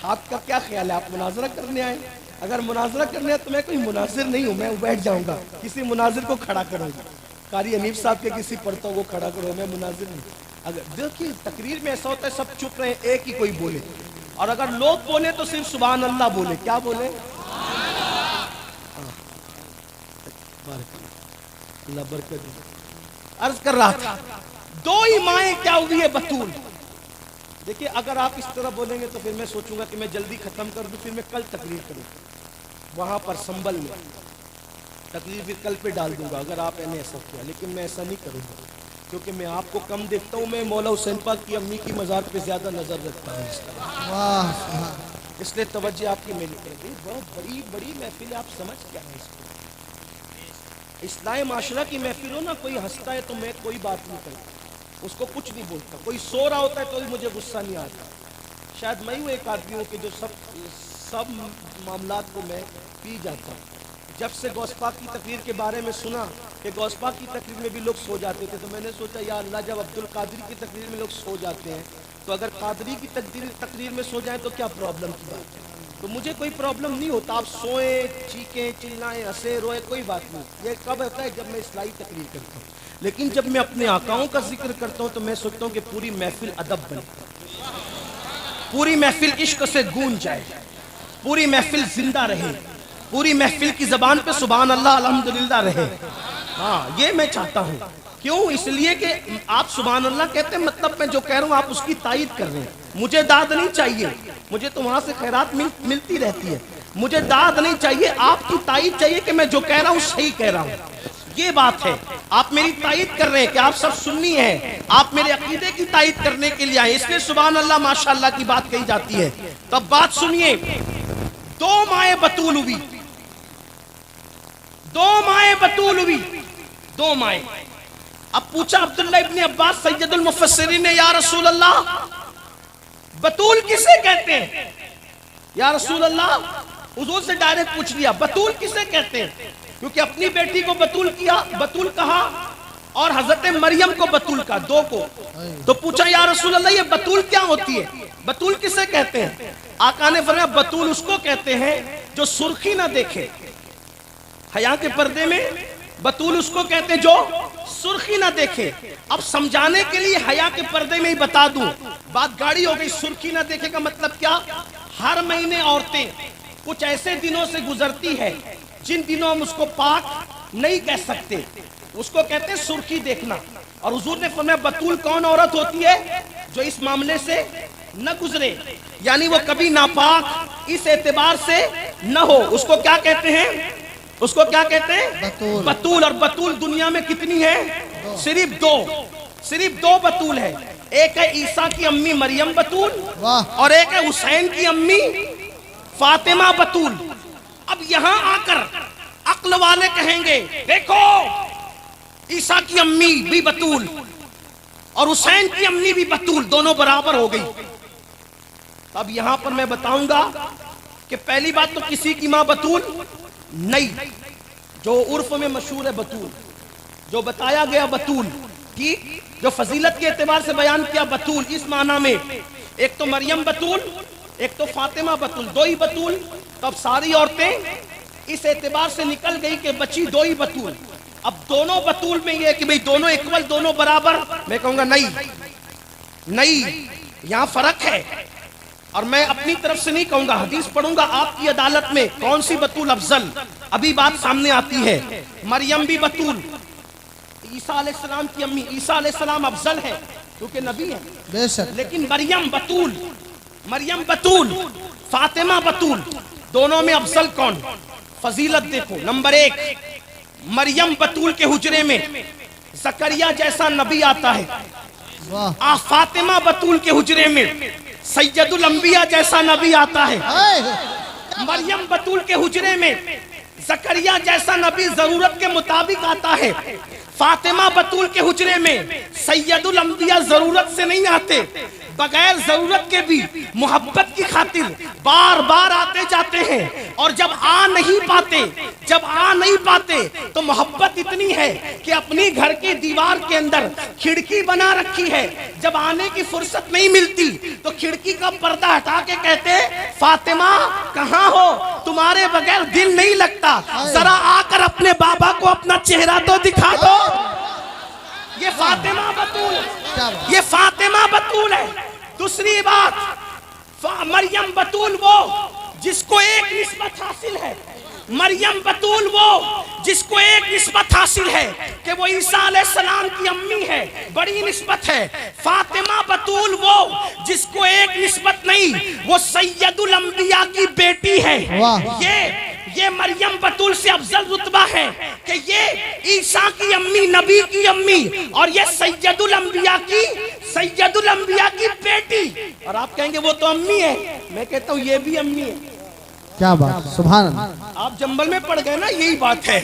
आपका क्या ख्याल है, आप मुनाजरा करने आए? अगर मुनाजरा करने आए तो मैं कोई मुनाजिर नहीं हूँ, मैं बैठ जाऊंगा, किसी मुनाजिर को खड़ा करूंगा। कारी हनीफ साहब के किसी पढ़ता वो खड़ा करो, मैं मुनाजिर नहीं। अगर देखिए तकरीर में ऐसा होता है सब चुप रहे, एक ही कोई बोले, और अगर लोग बोले तो सिर्फ सुभान अल्लाह बोले। क्या बोले? अल्लाह बरकत दे। अर्ज कर रहा था, दो ही माएँ क्या हुई है बतूल। देखिए अगर आप इस तरह बोलेंगे तो फिर मैं सोचूंगा कि मैं जल्दी खत्म कर दूं, फिर मैं कल तकरीर करूं वहां पर संभल में, तकरीर फिर कल पे डाल दूंगा अगर आपने ऐसा किया। लेकिन मैं ऐसा नहीं करूंगा क्योंकि मैं आपको कम देखता हूं, मैं मौला हुसैन पाक की अम्मी की मज़ार पे ज्यादा नजर रखता हूं इस तरह। वाह, इसलिए तवज्जो आपकी मेरी तरफ। बहुत बड़ी बड़ी महफिल, आप समझ क्या है इसको। इस्लाही माशरा की महफिल हो ना, कोई हंसता है तो मैं कोई बात नहीं करता, उसको कुछ नहीं बोलता। कोई सो रहा होता है तो भी मुझे गुस्सा नहीं आता। शायद मैं ही एक आदमी हूँ कि जो सब मामलात को मैं पी जाता हूँ। जब से गौसपाक की तकरीर के बारे में सुना कि गौसपाक की तकरीर में भी लोग सो जाते थे, तो मैंने सोचा या अल्लाह, जब अब्दुल कादिर की तकरीर में लोग सो जाते हैं तो अगर कादरी की तकरीर में सो जाएं तो क्या प्रॉब्लम की बात है? तो मुझे कोई प्रॉब्लम नहीं होता, आप सोएं, चीखें, चिल्लाएं, हंसे, रोए, कोई बात नहीं। ये कब होता है? जब मैं इस्लाही तकरीर करता हूँ। लेकिन जब मैं अपने आकाओं का जिक्र करता हूँ तो मैं सोचता हूँ कि पूरी महफिल अदब बने, पूरी महफिल इश्क से गूंज जाए, पूरी महफिल जिंदा रहे, पूरी महफिल की जबान पे सुभान अल्लाह अल्हम्दुलिल्लाह रहे। हाँ, ये मैं चाहता हूँ। क्यों? इसलिए कि आप सुभान अल्लाह कहते हैं, मतलब मैं जो कह रहा हूँ आप उसकी तायीद कर रहे हैं। मुझे दाद नहीं चाहिए, मुझे तो वहां से खैरात मिलती रहती है। मुझे दाद नहीं चाहिए, आपकी तायीद चाहिए कि मैं जो कह रहा हूँ सही कह रहा हूँ। ये बात है, आप मेरी तायीद कर रहे हैं कि आप सब सुन्नी हैं, आप मेरे अकीदे की तायीद करने के लिए आए, इसलिए सुभान अल्लाह माशाअल्लाह की बात कही जाती है। तब बात सुनिए, दो माए बतूल हुई, दो माए बतूल हुई, दो माए। अब पूछा अब्दुल्लाह इब्ने अब्बास सैयदुल मुफस्सिरीन ने, या रसूल अल्लाह बतूल किसे कहते हैं? या रसूल अल्लाह, हुजूर से डायरेक्ट पूछ लिया, बतूल किसे कहते हैं? क्योंकि अपनी बेटी को बतूल किया, बतूल कहा, और हजरत मरियम को बतूल कहा, दो को। तो पूछा या रसूल अल्लाह ये बतूल क्या होती है, बतूल किसे कहते हैं? आका ने फरमाया बतूल उसको कहते हैं जो सुर्खी ना देखे। हया के पर्दे में बतूल उसको कहते हैं जो सुर्खी ना देखे। अब समझाने के लिए हया के पर्दे में ही बता दूं, बात गाड़ी हो गई। सुर्खी ना देखे का मतलब क्या? हर महीने औरतें कुछ ऐसे दिनों से गुजरती है जिन दिनों हम उसको पाक नहीं कह सकते, उसको कहते हैं सुर्खी देखना। और हुजूर ने फरमाया बतूल कौन औरत होती है? जो इस मामले से न गुजरे, यानी वो कभी नापाक इस एतबार से न हो, उसको क्या कहते हैं? उसको क्या कहते हैं? बतूल। बतूल। और बतूल दुनिया में कितनी है? सिर्फ दो, सिर्फ दो बतूल है। एक है ईसा की अम्मी मरियम बतूल, और एक है हुसैन की अम्मी फातिमा बतूल। अब यहां आकर अक्ल वाले कहेंगे देखो ईसा की अम्मी भी बतूल और हुसैन की अम्मी भी बतूल, दोनों बराबर हो गई। अब यहां पर मैं बताऊंगा कि पहली बात तो किसी की मां बतूल नहीं, जो उर्फ में मशहूर है बतूल, जो बताया गया बतूल, ठीक, जो फजीलत के एतबार से बयान किया बतूल, इस माना में एक तो मरियम बतूल, एक तो फातिमा बतूल, दो ही बतूल। तो अब सारी औरतें इस एतबार से निकल गई कि बची दो ही बतूल। अब दोनों बतूल में ये कि भाई दोनों इक्वल, दोनों बराबर, मैं कहूंगा नहीं नहीं, यहां फर्क है। और मैं अपनी तरफ से नहीं कहूंगा, हदीस पढ़ूंगा आपकी अदालत में कौन सी बतूल अफजल, अभी बात सामने आती है। मरियम भी बतूल, ईसा अलैहिस्सलाम की अम्मी, ईसा अलैहिस्सलाम अफजल है क्योंकि नबी है बेशक, लेकिन मरियम बतूल, मरियम बतूल, फातिमा बतूल, दोनों में अफजल कौन? फजीलत देखो, नंबर एक, मरियम बतूल के हुजरे में जकरिया जैसा नबी आता है। वाह, फातिमा बतूल के हुजरे में सैयदुल अंबिया जैसा नबी आता है। मरियम बतूल के हुजरे में जकरिया जैसा नबी जरूरत के मुताबिक आता है। फातिमा बतूल के हुजरे में सैयदुल अंबिया जरूरत से नहीं आते, बगैर जरूरत के भी मोहब्बत की खातिर बार बार आते जाते हैं, और जब आ नहीं पाते तो मोहब्बत इतनी है कि अपनी घर की दीवार के अंदर खिड़की बना रखी है। जब आने की फुर्सत नहीं मिलती तो खिड़की का पर्दा हटा के कहते, फातिमा कहाँ हो, तुम्हारे बगैर दिल नहीं लगता, जरा आकर अपने बाबा को अपना चेहरा तो दिखा दो। ये फातिमा बतूल है। दूसरी बात, मरियम बतूल वो जिसको एक निस्बत हासिल है, मरियम बतूल वो जिसको एक निस्बत हासिल है कि वो ईसा अलैहिस्सलाम की अम्मी है, बड़ी निस्बत है। फातिमा बतूल वो जिसको एक निस्बत नहीं, वो सैयदुल अंबिया की बेटी है। ये मरियम बतूल से अफजल रुतबा है कि ये ईसा की अम्मी, नबी की अम्मी, और ये सैयदुल अंबिया की बेटी। और आप कहेंगे वो तो अम्मी है, मैं कहता हूँ ये भी अम्मी है। क्या बात, सुभान अल्लाह। आप जंबल में पड़ गए ना, यही बात है।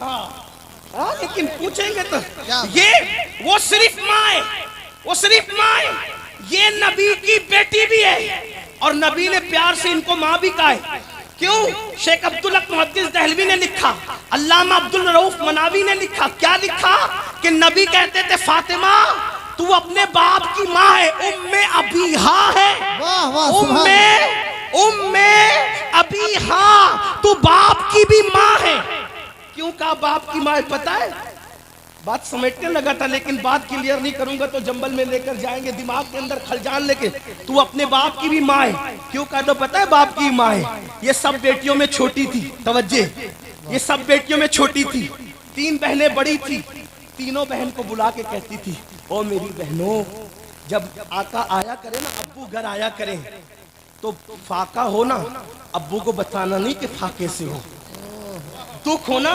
हाँ, लेकिन पूछेंगे तो ये वो सिर्फ माँ है, ये नबी की बेटी भी है, और नबी ने प्यार से इनको माँ भी कहा है। क्यों? शेख अब्दुल हक मुहद्दिस दहलवी ने लिखा, अल्लामा अब्दुल रऊफ मनावी ने लिखा, क्या लिखा कि नबी कहते थे फातिमा तू अपने बाप की माँ है, उम्मे अबीहा है, उम्मे अबीहा, तू बाप की भी माँ है। क्यों कहा बाप की माँ है? पता है, बात समेटने लगा था लेकिन बात क्लियर नहीं करूंगा तो जंबल में लेकर जाएंगे, दिमाग के अंदर खलजान लेके। तू अपने बाप की भी माँ है। क्यों कहा? तो पता है बाप की माँ है, ये सब बेटियों में छोटी थी, तवज्जे, ये सब बेटियों में छोटी थी, 3 बहनें बड़ी थी, तीनों बहन को बुला के कहती थी, ओ मेरी बहनों, जब आका आया करे ना, अब्बू घर आया करे तो फाका हो ना, अब्बू को बताना नहीं कि फाके से हो। दुख हो ना,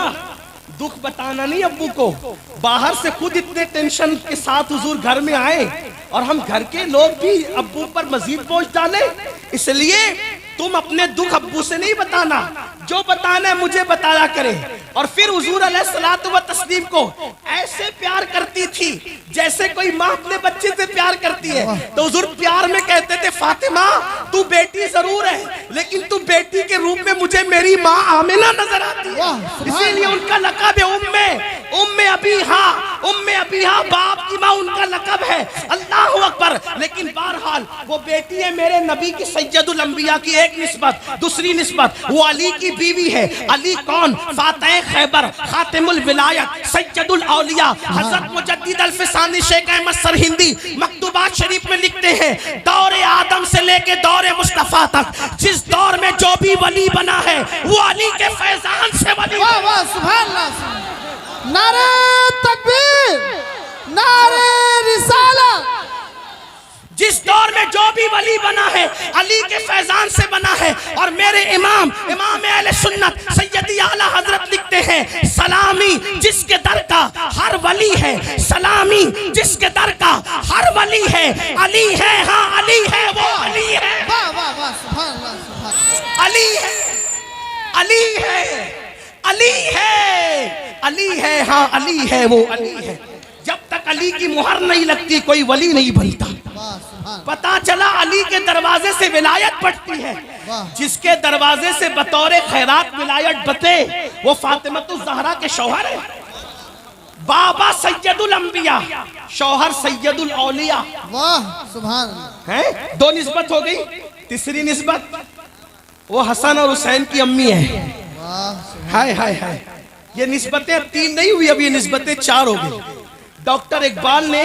दुख बताना नहीं अब्बू को। बाहर से खुद इतने टेंशन के साथ हुजूर घर में आए और हम घर के लोग भी अब्बू पर मजीद बोझ डाले, इसलिए तुम अपने दुख अब्बू से नहीं बताना, जो बताना है मुझे बताया करे। और फिर हुजूर अलैहिस्सलातु व तस्लीम को ऐसे प्यार करती थी जैसे कोई माँ अपने बच्चे से प्यार करती है। तो हुजूर प्यार में कहते थे, फातिमा तू बेटी जरूर है लेकिन तू बेटी के रूप में मुझे मेरी माँ आमिना नजर आती है, इसीलिए उनका लक़ब है उम्मे अबीहा, बाप की माँ उनका लक़ब है। अल्लाहु अकबर। लेकिन बहरहाल वो बेटी है मेरे नबी की, सैयदुल अंबिया की एक निस्बत। दूसरी निस्बत वो अली की बीवी है। अली कौन? फातिह खैबर, खातिमुल विलायत, सैयदुल औलिया, हजरत मुजद्दिद अल-फिसानी शेख अहमद सरहिंदी मकतूबात शरीफ में लिखते हैं, दौरे आदम से लेके दौरे मुस्तफा तक जिस दौर में जो भी वली बना है वो अली के फैजान से वली। वाह वाह, सुभान अल्लाह। नारे तकबीर, नारे रिसालत। जिस दौर में जो भी वली बना है अली के फैजान से बना है। और मेरे इमाम अहले सुन्नत सैयदी आला हजरत लिखते हैं, सलामी जिसके दर का हर वली है, सलामी जिसके दर का हर वली है, अली है, हाँ अली है, वो अली है। वाह वाह वाह, सुभान अल्लाह, सुभान। अली है, अली है, अली है, अली है, हाँ अली है, वो अली है। जब तक अली की मुहर नहीं लगती कोई वली नहीं बनता। पता चला अली के दरवाजे से विलायत बढ़ती है। जिसके दरवाजे से बतौरे खैरात विलायत बते वो फातिमतुज़ ज़हरा के शौहर है। बाबा सैयदुल अंबिया, शौहर सैयदुल औलिया। वाह सुभान अल्लाह। है 2 निस्बत हो गई। तीसरी निस्बत वो हसन और हुसैन की अम्मी है। हाय हाय हाय, ये निस्बतें 3 नहीं हुई, अब ये निस्बतें 4 हो गई। डॉक्टर इकबाल ने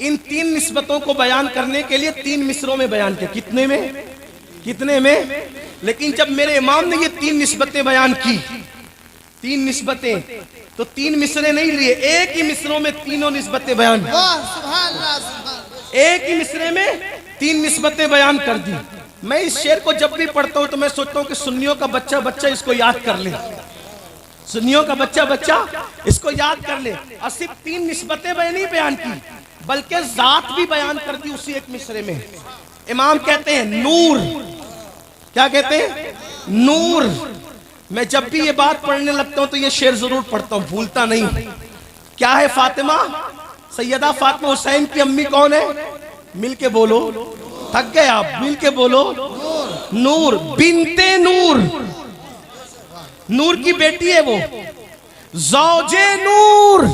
इन 3 निस्बतों को बयान करने के लिए 3 मिसरों में बयान किया। कितने में? लेकिन जब मेरे इमाम ने ये 3 निस्बतें बयान की, 3 निस्बतें, तो 3 मिसरे नहीं लिए, एक ही मिसरों में तीनों निस्बतें बयान। एक ही मिसरे में 3 निस्बतें बयान कर दी। मैं इस शेर को जब भी पढ़ता हूँ तो मैं सोचता हूँ कि सुन्नियों का बच्चा इसको याद कर ले, सुन्नियों का बच्चा इसको याद कर ले। और सिर्फ 3 निस्बतें नहीं बयान की बल्कि जात भी बयान कर दी उसी एक मिसरे में। इमाम कहते हैं नूर, क्या कहते हैं? नूर। मैं जब भी ये बात पढ़ने लगता हूँ तो ये शेर जरूर पढ़ता हूँ, भूलता नहीं। क्या है? फातिमा, सैयदा फातिमा हुसैन की अम्मी कौन है? मिल के बोलो, थक गए आप, मिल के बोलो। नूर बिनते नूर, नूर की बेटी है वो। ज़ौजे नूर,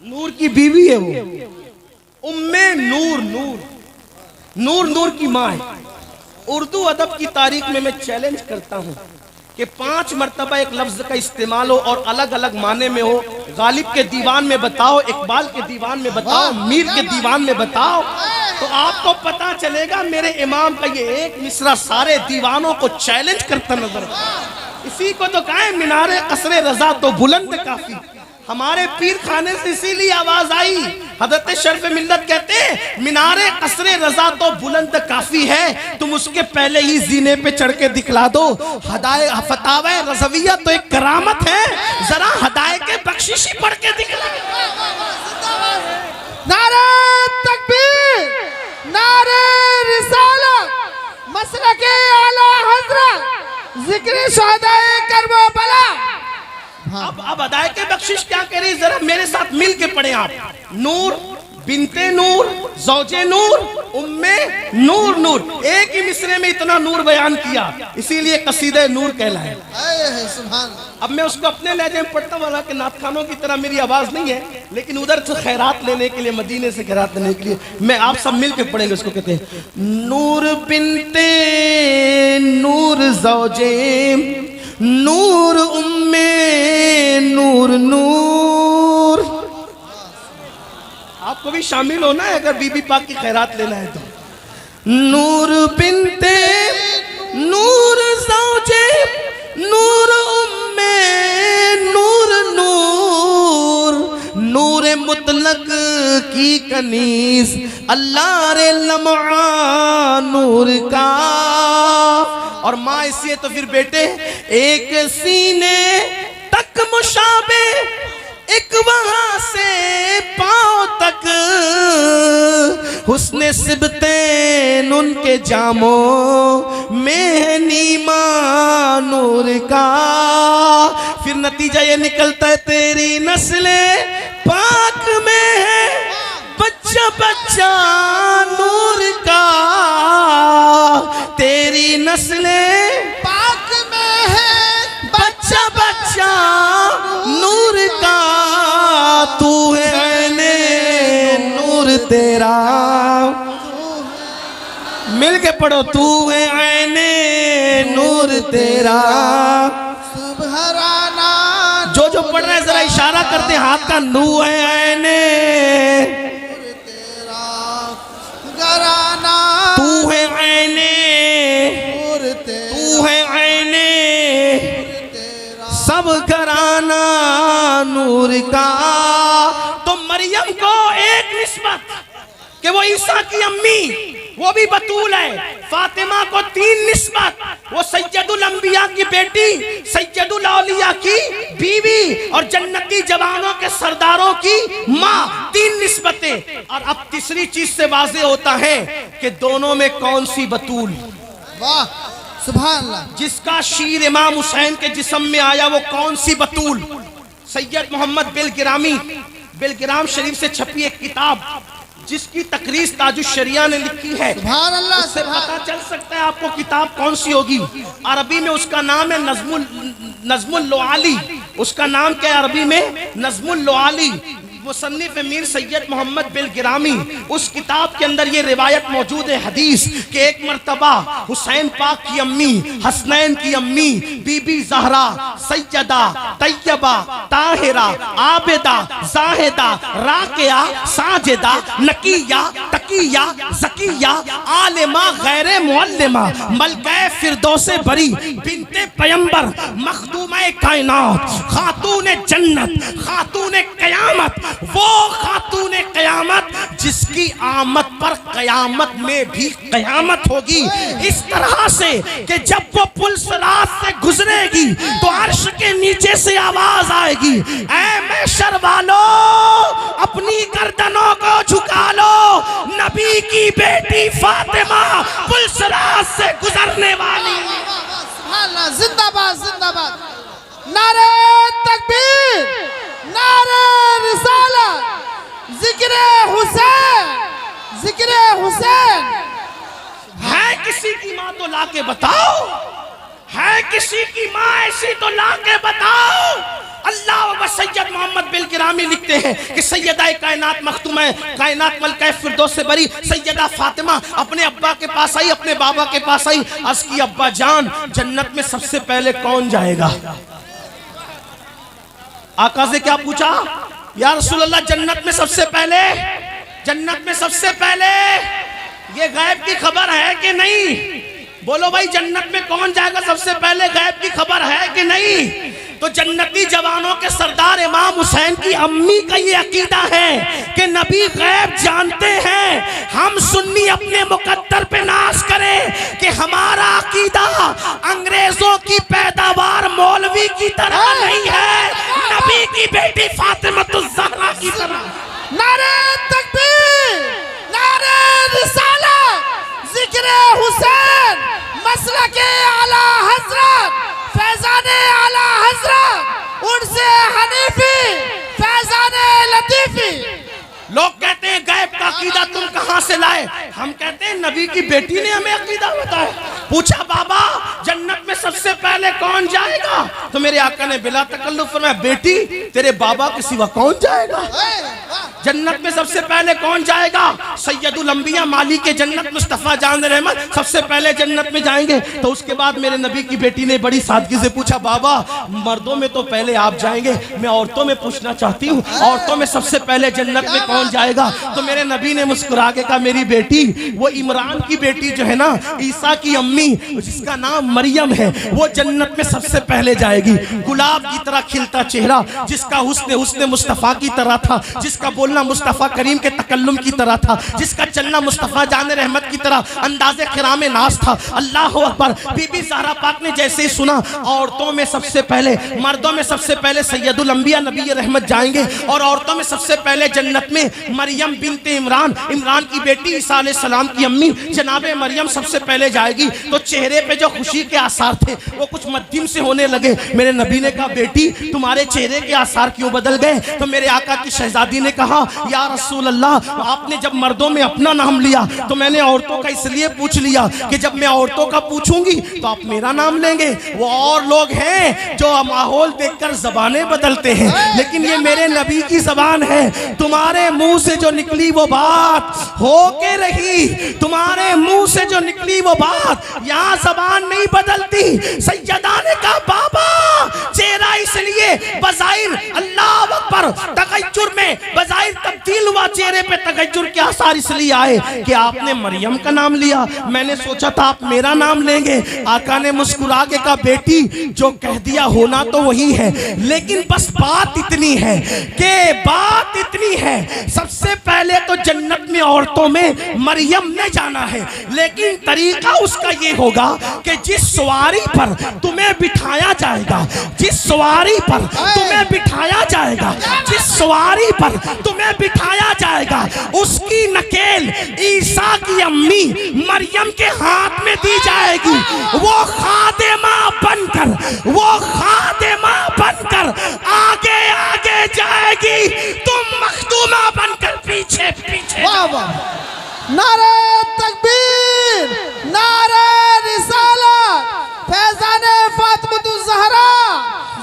नूर की बीवी है वो। उम्मे नूर, नूर नूर की माँ है। उर्दू अदब की तारीख में मैं चैलेंज करता हूँ कि 5 मरतबा एक लफ्ज का इस्तेमाल हो और अलग अलग माने में हो। गालिब के दीवान में बताओ, इकबाल के दीवान में बताओ, मीर के दीवान में बताओ, तो आपको पता चलेगा मेरे इमाम का ये एक मिसरा सारे दीवानों को चैलेंज करता नजर आता है। इसी को तो कहा है मीनारे कसरे रजा तो बुलंद काफी। हमारे पीर खाने से इसीलिए आवाज आई। हजरत शर्फ मिल्लत कहते हैं मीनारे कसरे रजा तो बुलंद काफी है, तुम उसके पहले ही जीने पे चढ़ के दिखला दो। हदाए फतावा रज़विया तो एक करामत है, जरा हदाए के बख्शिशी पढ़ के दिखला। नारे तकबीर, नारे रिसालत, मसलके आला हज़रत, ज़िक्र शुहदाए करबला। अब अदाए के बख्शिश क्या कह रही, जरा मेरे साथ मिल के पढ़े आप। नूर बिनते नूर, ज़ौजे नूर, उम्मे नूर। नूर एक ही मिसरे में इतना नूर बयान किया, इसीलिए कसीदे नूर कहलाए। अब मैं उसको अपने लहजे में पढ़ता वाला के नात खानों की तरह मेरी आवाज नहीं है, लेकिन उधर से खैरात लेने के लिए, मदीने से खैरात लेने के लिए मैं आप सब मिल के पढ़ेंगे। उसको कहते हैं नूर बिनते नूर, ज़ौजे नूर, उम्मे नूर नूर। आपको भी शामिल होना है अगर बीबी पाक की खैरात लेना है तो। नूर बिनते नूर, ज़ौजे नूर, उम्मे नूर नूर। नूर मुतलक की कनीज अल्लाह रे लम्हा नूर का। और माँ इसलिए तो फिर बेटे एक सीने तक मुशाबे, एक वहां से पांव तक, हुस्ने सिबतेन उनके जामों में नीमा नूर का। फिर नतीजा ये निकलता है तेरी नस्ले पाक में है बच्चा बच्चा नूर का। तेरी नस्ले पाक में है बच्चा बच्चा नूर का। तू है ऐने नूर तेरा, मिल के पढ़ो। तू है ऐने नूर तेरा। सुबहराना जो पढ़ रहे हैं जरा इशारा करते हाथ का। नू है ऐने तेरा घराना, तू है ऐने, नूर तेरा, तू है ऐने तेरा सब घराना नूर का। तो मरियम को एक निस्बत कि वो ईसा की अम्मी, वो भी बतूल है। फातिमा को 3 निस्बत, वो सैयदुल अंबिया की बेटी, सैयदुल औलिया की बीवी और जन्नती जवानों के सरदारों की माँ। 3 निस्बतें। और अब तीसरी चीज से वाज़ेह होता है कि दोनों में कौन सी बतूल। वाह सुभान अल्लाह। जिसका शीर इमाम हुसैन के जिस्म में आया वो कौन सी बतूल। सैयद मोहम्मद बेलगिरामी, बेलगिराम शरीफ से छपी एक किताब जिसकी तकरीज ताजुश शरिया ने लिखी है। सुभान अल्लाह। उससे पता चल सकता है आपको किताब कौन सी होगी। अरबी में उसका नाम है नज़्मुल लुआली। उसका नाम क्या है अरबी में? नज़्मुल लुआली। मुसन्निफ मीर सैयद मोहम्मद बेलगिरामी, उस किताब के अंदर ये रिवायत मौजूद है हदीस कि एक मर्तबा हुसैन पाक की अम्मी, हसनैन की अम्मी, बीबी ज़हरा, सैयदा, तैयबा, ताहिरा, आबिदा, जाहिदा, राकिया, साजिदा, नकिया, तकिया, ज़किया, आलिमा, गैरे मुअल्लिमा, मलके फिरदौसे बरी, बिन्ते पैगंबर, मखदूमे कायनात, खातूने जन्नत, खातूने कयामत, वो खातूने कयामत जिसकी आमद पर कयामत में भी कयामत होगी। इस तरह से कि जब वो पुल सिरात से गुजरेगी तो अर्श के नीचे से आवाज आएगी, ऐ महशर वालों अपनी गर्दनों को झुका लो, नबी की बेटी फातिमा पुल सिरात से गुजरने वाली। जिंदाबाद जिंदाबाद। नारे तकबीर, नारे रिसालत, जिक्र हुसैन, जिक्र हुसैन। है किसी की माँ तो लाके बताओ, है किसी की माँ ऐसी तो लाके बताओ। अल्लाह व सैयद मोहम्मद बिल गिरामी लिखते हैं कि सैयदा कायनात मखतूम कायनात मलका फिरदौस से बरी सैयदा फातिमा अपने अब्बा के पास आई, अपने बाबा के पास आई। अर्ज़ की अब्बा जान जन्नत में सबसे पहले कौन जाएगा? आका से क्या पूछा? या रसूल अल्लाह जन्नत में सबसे पहले, जन्नत में सबसे पहले ये गैब की खबर है कि नहीं? बोलो भाई जन्नत में कौन जाएगा सबसे पहले, गैब की खबर है कि नहीं? तो जन्नती जवानों के सरदार इमाम हुसैन की अम्मी का ये अकीदा है कि नबी गैब जानते हैं। हम सुन्नी अपने मुकद्दर पे नाज करें कि हमारा अकीदा अंग्रेजों की पैदावार मौलवी की तरह नहीं है, नबी की बेटी फातिमा ज़हरा की तरह। नारे तकबीर, नारे रिसालत, जिक्र हुसैन, मसलके आला हजरत, फैजाने आला हजरत, उनसे हनीफी, फैजाने लतीफी। लोग कहते हैं गैब का अकीदा तुम कहां से लाए? हम कहते हैं नबी की बेटी ने हमें अकीदा बताया। पूछा बाबा जन्नत में सबसे पहले कौन जाएगा? तो मेरे आका ने बिला तकल्लुफ फरमाया बेटी तेरे बाबा के सिवा कौन जाएगा? जन्नत में सबसे पहले कौन जाएगा? सैयदुल अंबिया माली के जन्नत मुस्तफ़ा जान रहमत सबसे पहले जन्नत में जाएंगे। तो उसके बाद मेरे नबी की बेटी ने बड़ी सादगी से पूछा बाबा मर्दों में तो पहले आप जाएंगे, मैं औरतों में पूछना चाहती हूँ औरतों में सबसे पहले जन्नत में कौन जाएगा? तो मेरे नबी ने मुस्कुरा के कहा मेरी बेटी वो इमरान की बेटी जो है ना ईसा की अम्मी जिसका नाम मरियम है वो जन्नत में सबसे पहले जाएगी। गुलाब की तरह खिलता चेहरा, जिसका हुस्न मुस्तफ़ा की तरह था, जिसका बोलना मुस्तफ़ा करीम के तकल्लुम की तरह था, जिसका चलना मुस्तफ़ा जान रहमत की तरह अंदाज़े खिरामे नाज था। अल्लाह अकबर। बीबी ज़हरा पाक ने जैसे ही सुना औरतों में सबसे पहले, मर्दों में सबसे पहले सैयदुल अंबिया नबी रहमत जाएंगे और औरतों में सबसे पहले जन्नत में मरियम बिनते इमरान, इमरान की बेटी ईसा अलैहिस्सलाम की अम्मी जनाबे मरियम सबसे पहले जाएगी। तो चेहरे पे जो खुशी के आसार थे वो कुछ मध्यम से होने लगे। मेरे नबी ने कहा बेटी तुम्हारे चेहरे के आसार क्यों बदल गए? तो मेरे आका की शहजादी ने कहा या रसूल अल्लाह आपने जब मर्दों में अपना नाम लिया तो मैंने औरतों का इसलिए पूछ लिया कि जब मैं औरतों का पूछूंगी तो आप मेरा नाम लेंगे। वो और लोग हैं जो माहौल देखकर जबानें बदलते हैं, लेकिन ये मेरे नबी की जबान है। तुम्हारे मुंह से जो निकली वो बात हो के रही, तुम्हारे मुंह से जो निकली वो बात, यहाँ जबान नहीं बदलती। सैयदा ने कहा बाबा चेहरा इसलिए बज़ाहिर अल्लाह अकबर तगय्युर में बज़ाहिर तब्दील हुआ, चेहरे पे तगय्युर के आसार इसलिए आए कि आपने मरियम का नाम लिया, मैंने सोचा था आप मेरा नाम लेंगे। आका ने मुस्कुरा के कहा बेटी जो कह दिया होना तो वही है, लेकिन बस बात इतनी है कि बात इतनी है सबसे पहले तो जन्नत में औरतों में मरियम ने जाना है, लेकिन तरीका उसका ये होगा कि जिस सवारी पर तुम्हें बिठाया जाएगा, जिस सवारी पर तुम्हें बिठाया जाएगा, जिस सवारी पर तुम्हें बिठाया जाएगा उसकी नकेल ईसा की अम्मी मरियम के हाथ में दी जाएगी। वो खादिमा बनकर, वो खादिमा बनकर आगे आगे जाएगी, तुम मखदूमा बनकर पीछे पीछे। वाह वाह, नारे तकबीर, नारे रिसालत, फैजाने फातिमा ज़हरा,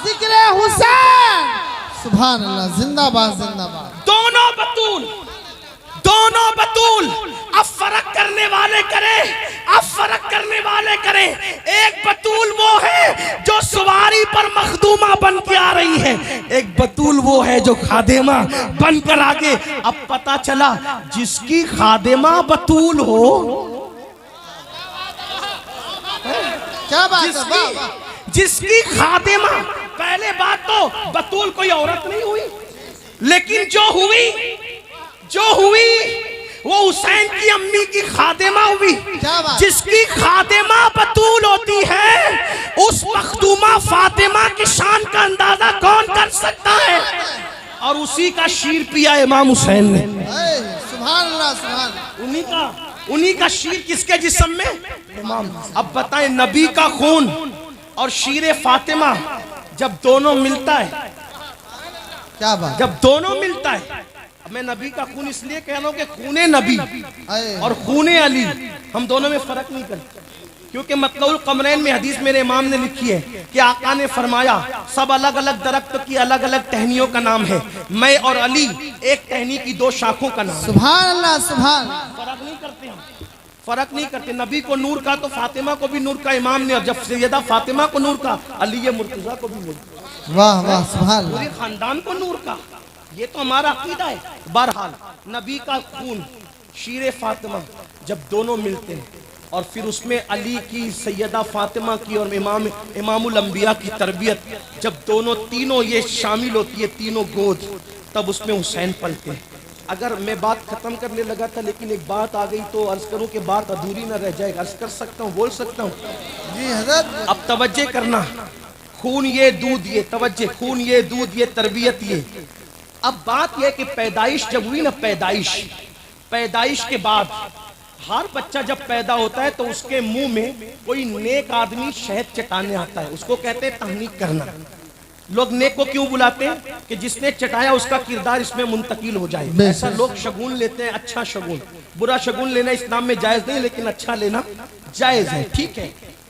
जिक्र हुसैन। सुभान अल्लाह, जिंदाबाद जिंदाबाद। दोनों बतूल अब फर्क करने वाले करें, अब फर्क करने वाले करें। एक बतूल वो है जो सवारी पर मखदूमा बन के आ रही है, एक बतूल वो है जो खादिमा बनकर आगे। अब पता चला जिसकी खादिमा बतूल हो, क्या बात है, वाह वाह। जिसकी खादिमा, पहले बात तो बतूल कोई औरत नहीं हुई, लेकिन जो हुई वो हुसैन की अम्मी की खादिमा हुई। जिसकी खादिमा बतूल होती है उस मखदूमा फातिमा की शान का अंदाजा कौन कर सकता है? और उसी का शीर पिया इमाम हुसैन ने। सुभान अल्लाह, सुभान अल्लाह। उन्हीं का शीर किसके जिस्म में? इमाम। अब बताएं नबी का खून और शीर फातिमा जब दोनों मिलता है, क्या बात, जब दोनों मिलता है, मैं नबी का खून इसलिए कह रहा हूँ कि खूने नबी आए और खूने अली हम दोनों में फर्क नहीं करते, क्योंकि मतलउल कमरैन में हदीस मेरे इमाम ने लिखी है कि आका ने फरमाया सब अलग अलग दरख्त की अलग अलग टहनियों का नाम है, मैं और अली एक टहनी की दो शाखों का नाम है। सुभान अल्लाह सुभान। फर्क नहीं करते हम, फर्क नहीं करते। नबी को नूर का तो फातिमा को भी नूर का इमाम ने, और जब सैयदा फातिमा को नूर का, अली मुर्तजा को भी नूर का, वाह वाह सुभान पूरे अल्लाह। खानदान को नूर का। ये तो हमारा अकीदा है। बहरहाल नबी का खून शीरे फातिमा जब दोनों मिलते हैं और फिर उसमें अली की, सैयदा फातिमा की और इमामुल अंबिया की तरबियत जब दोनों तीनों ये शामिल होती है, तीनों गोद, तब उसमें हुसैन पलते हैं। अगर मैं बात खत्म करने लगा था लेकिन एक बात आ गई तो अर्ज करूं कि बात अधूरी ना रह जाए। अर्ज कर सकता हूं, बोल सकता हूं? जी हजरत। अब तवज्जे करना, खून ये दूध ये, तवज्जे, खून ये दूध ये, तरबियत ये। अब बात यह कि पैदाइश जब हुई ना, पैदाइश के बाद हर बच्चा जब पैदा होता है तो उसके मुंह में कोई नेक आदमी शहद चटाने आता है, उसको कहते हैं तहनीक करना। लोग नेक को क्यों बुलाते हैं? कि जिसने चटाया उसका किरदार इसमें मुंतकिल हो जाए। ऐसा लोग शगुन लेते हैं, अच्छा शगुन। बुरा शगुन लेना इस्लाम में जायज नहीं, लेकिन अच्छा लेना जायज है। ठीक है,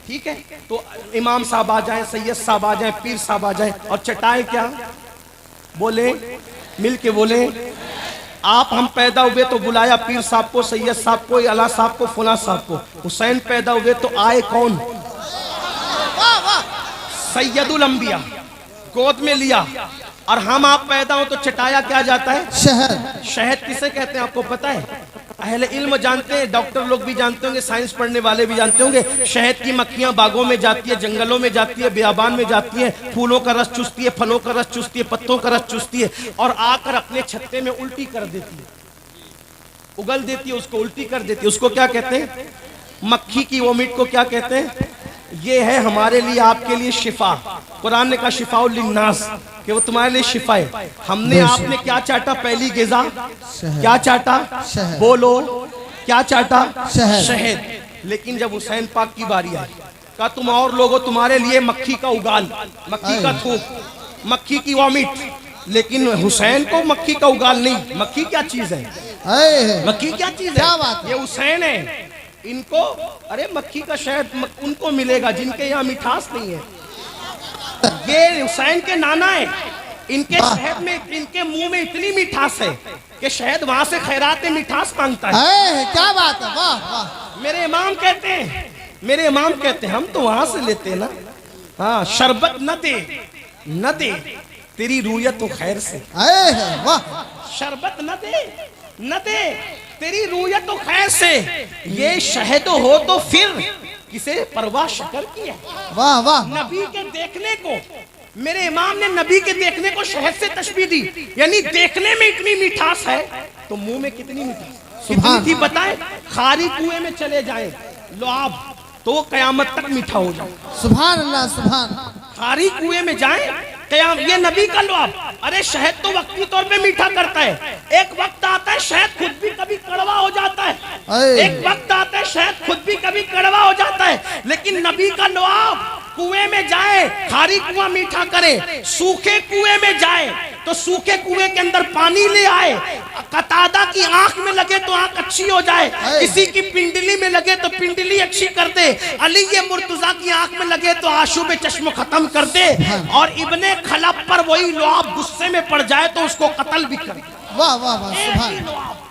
ठीक है। तो इमाम साहब आ जाए, सैयद साहब आ जाए, पीर साहब आ जाए और चटाए क्या? बोले, मिल के बोले। आप हम पैदा हुए तो बुलाया पीर साहब को, सैयद साहब को, अला साहब को, फुला साहब को। हुसैन पैदा हुए तो आए कौन? सैयदुल अंबिया, गोद में लिया। और हम आप पैदा हो तो चटाया क्या जाता है? शहद। शहद किसे कहते हैं आपको पता है? अहले इल्म जानते हैं, डॉक्टर लोग भी जानते होंगे, साइंस पढ़ने वाले भी जानते होंगे। शहद की मक्खियां बागों में जाती है, जंगलों में जाती है, बियाबान में जाती है, फूलों का रस चूसती है, फलों का रस चूसती है, पत्तों का रस चूसती है और आकर अपने छत्ते में उल्टी कर देती है, उगल देती है, उसको उल्टी कर देती है। उसको क्या कहते हैं? मक्खी की वोमिट को क्या कहते हैं? ये है हमारे लिए, आपके लिए शिफा। कुरान ने कहा शिफाउल लिन्नास, कि वो तुम्हारे लिए शिफा है। हमने, आपने क्या चाटा? पहली गिज़ा क्या चाटा? शहद। बोलो, क्या चाटा? शहद। शहद। लेकिन जब हुसैन पाक की बारी आई, कहा तुम और लोगों, तुम्हारे लिए मक्खी का उगाल, मक्खी का थूक, मक्खी की वॉमिट। लेकिन हुसैन को मक्खी का उगाल नहीं। मक्खी क्या चीज है? आए मक्खी क्या चीज है? क्या बात है? ये हुसैन है। इनको, अरे मक्खी का शहद उनको मिलेगा जिनके यहाँ मिठास नहीं है। ये हुसैन के नाना है, इनके शहद में, इनके मुंह में इतनी मिठास है कि शहद वहां से खैरात मिठास मांगता है। आए क्या बात है, वाह वाह। मेरे इमाम कहते हैं, मेरे इमाम कहते हैं, हम तो वहां से लेते हैं ना। हाँ, शरबत न दे, न दे तेरी रूयत तो खैर से। आए वाह। शरबत न दे, न दे तेरी रूयत तो खैर से। ये शहद हो तो फिर किसे परवाह शक्कर की है? वाह वाह। नबी के देखने को, मेरे इमाम ने नबी के देखने को शहद से तशबीह दी, यानी देखने में इतनी मिठास है तो मुंह में कितनी मिठास, कितनी थी बताए? खारी कुएं में चले जाए लुआब तो वो कयामत तक मीठा हो जाए। सुभान अल्लाह सुभान। खारी कुएं में जाए कयाम, ये नबी का लुआब। अरे शहद तो वक्ती तौर पे मीठा करता है, एक वक्त आता है शहद खुद भी कभी कड़वा हो जाता है, एक वक्त आता है शहद खुद भी कभी कड़वा हो जाता है। लेकिन नबी का लुआब कुएं में जाए, खारी कुआं मीठा करे, सूखे कुएं में जाए तो सूखे कुएं के अंदर पानी ले आए, कतादा की आंख में लगे तो आंख अच्छी हो जाए, किसी की पिंडली में लगे तो पिंडली अच्छी कर दे, अली ये मुर्तजा की आंख में लगे तो आशूब चश्म खत्म कर दे, और इब्ने खलब पर वही लुआब गुस्से में पड़ जाए तो उसको कत्ल भी कर दे। वाह वाह वाह सुभान।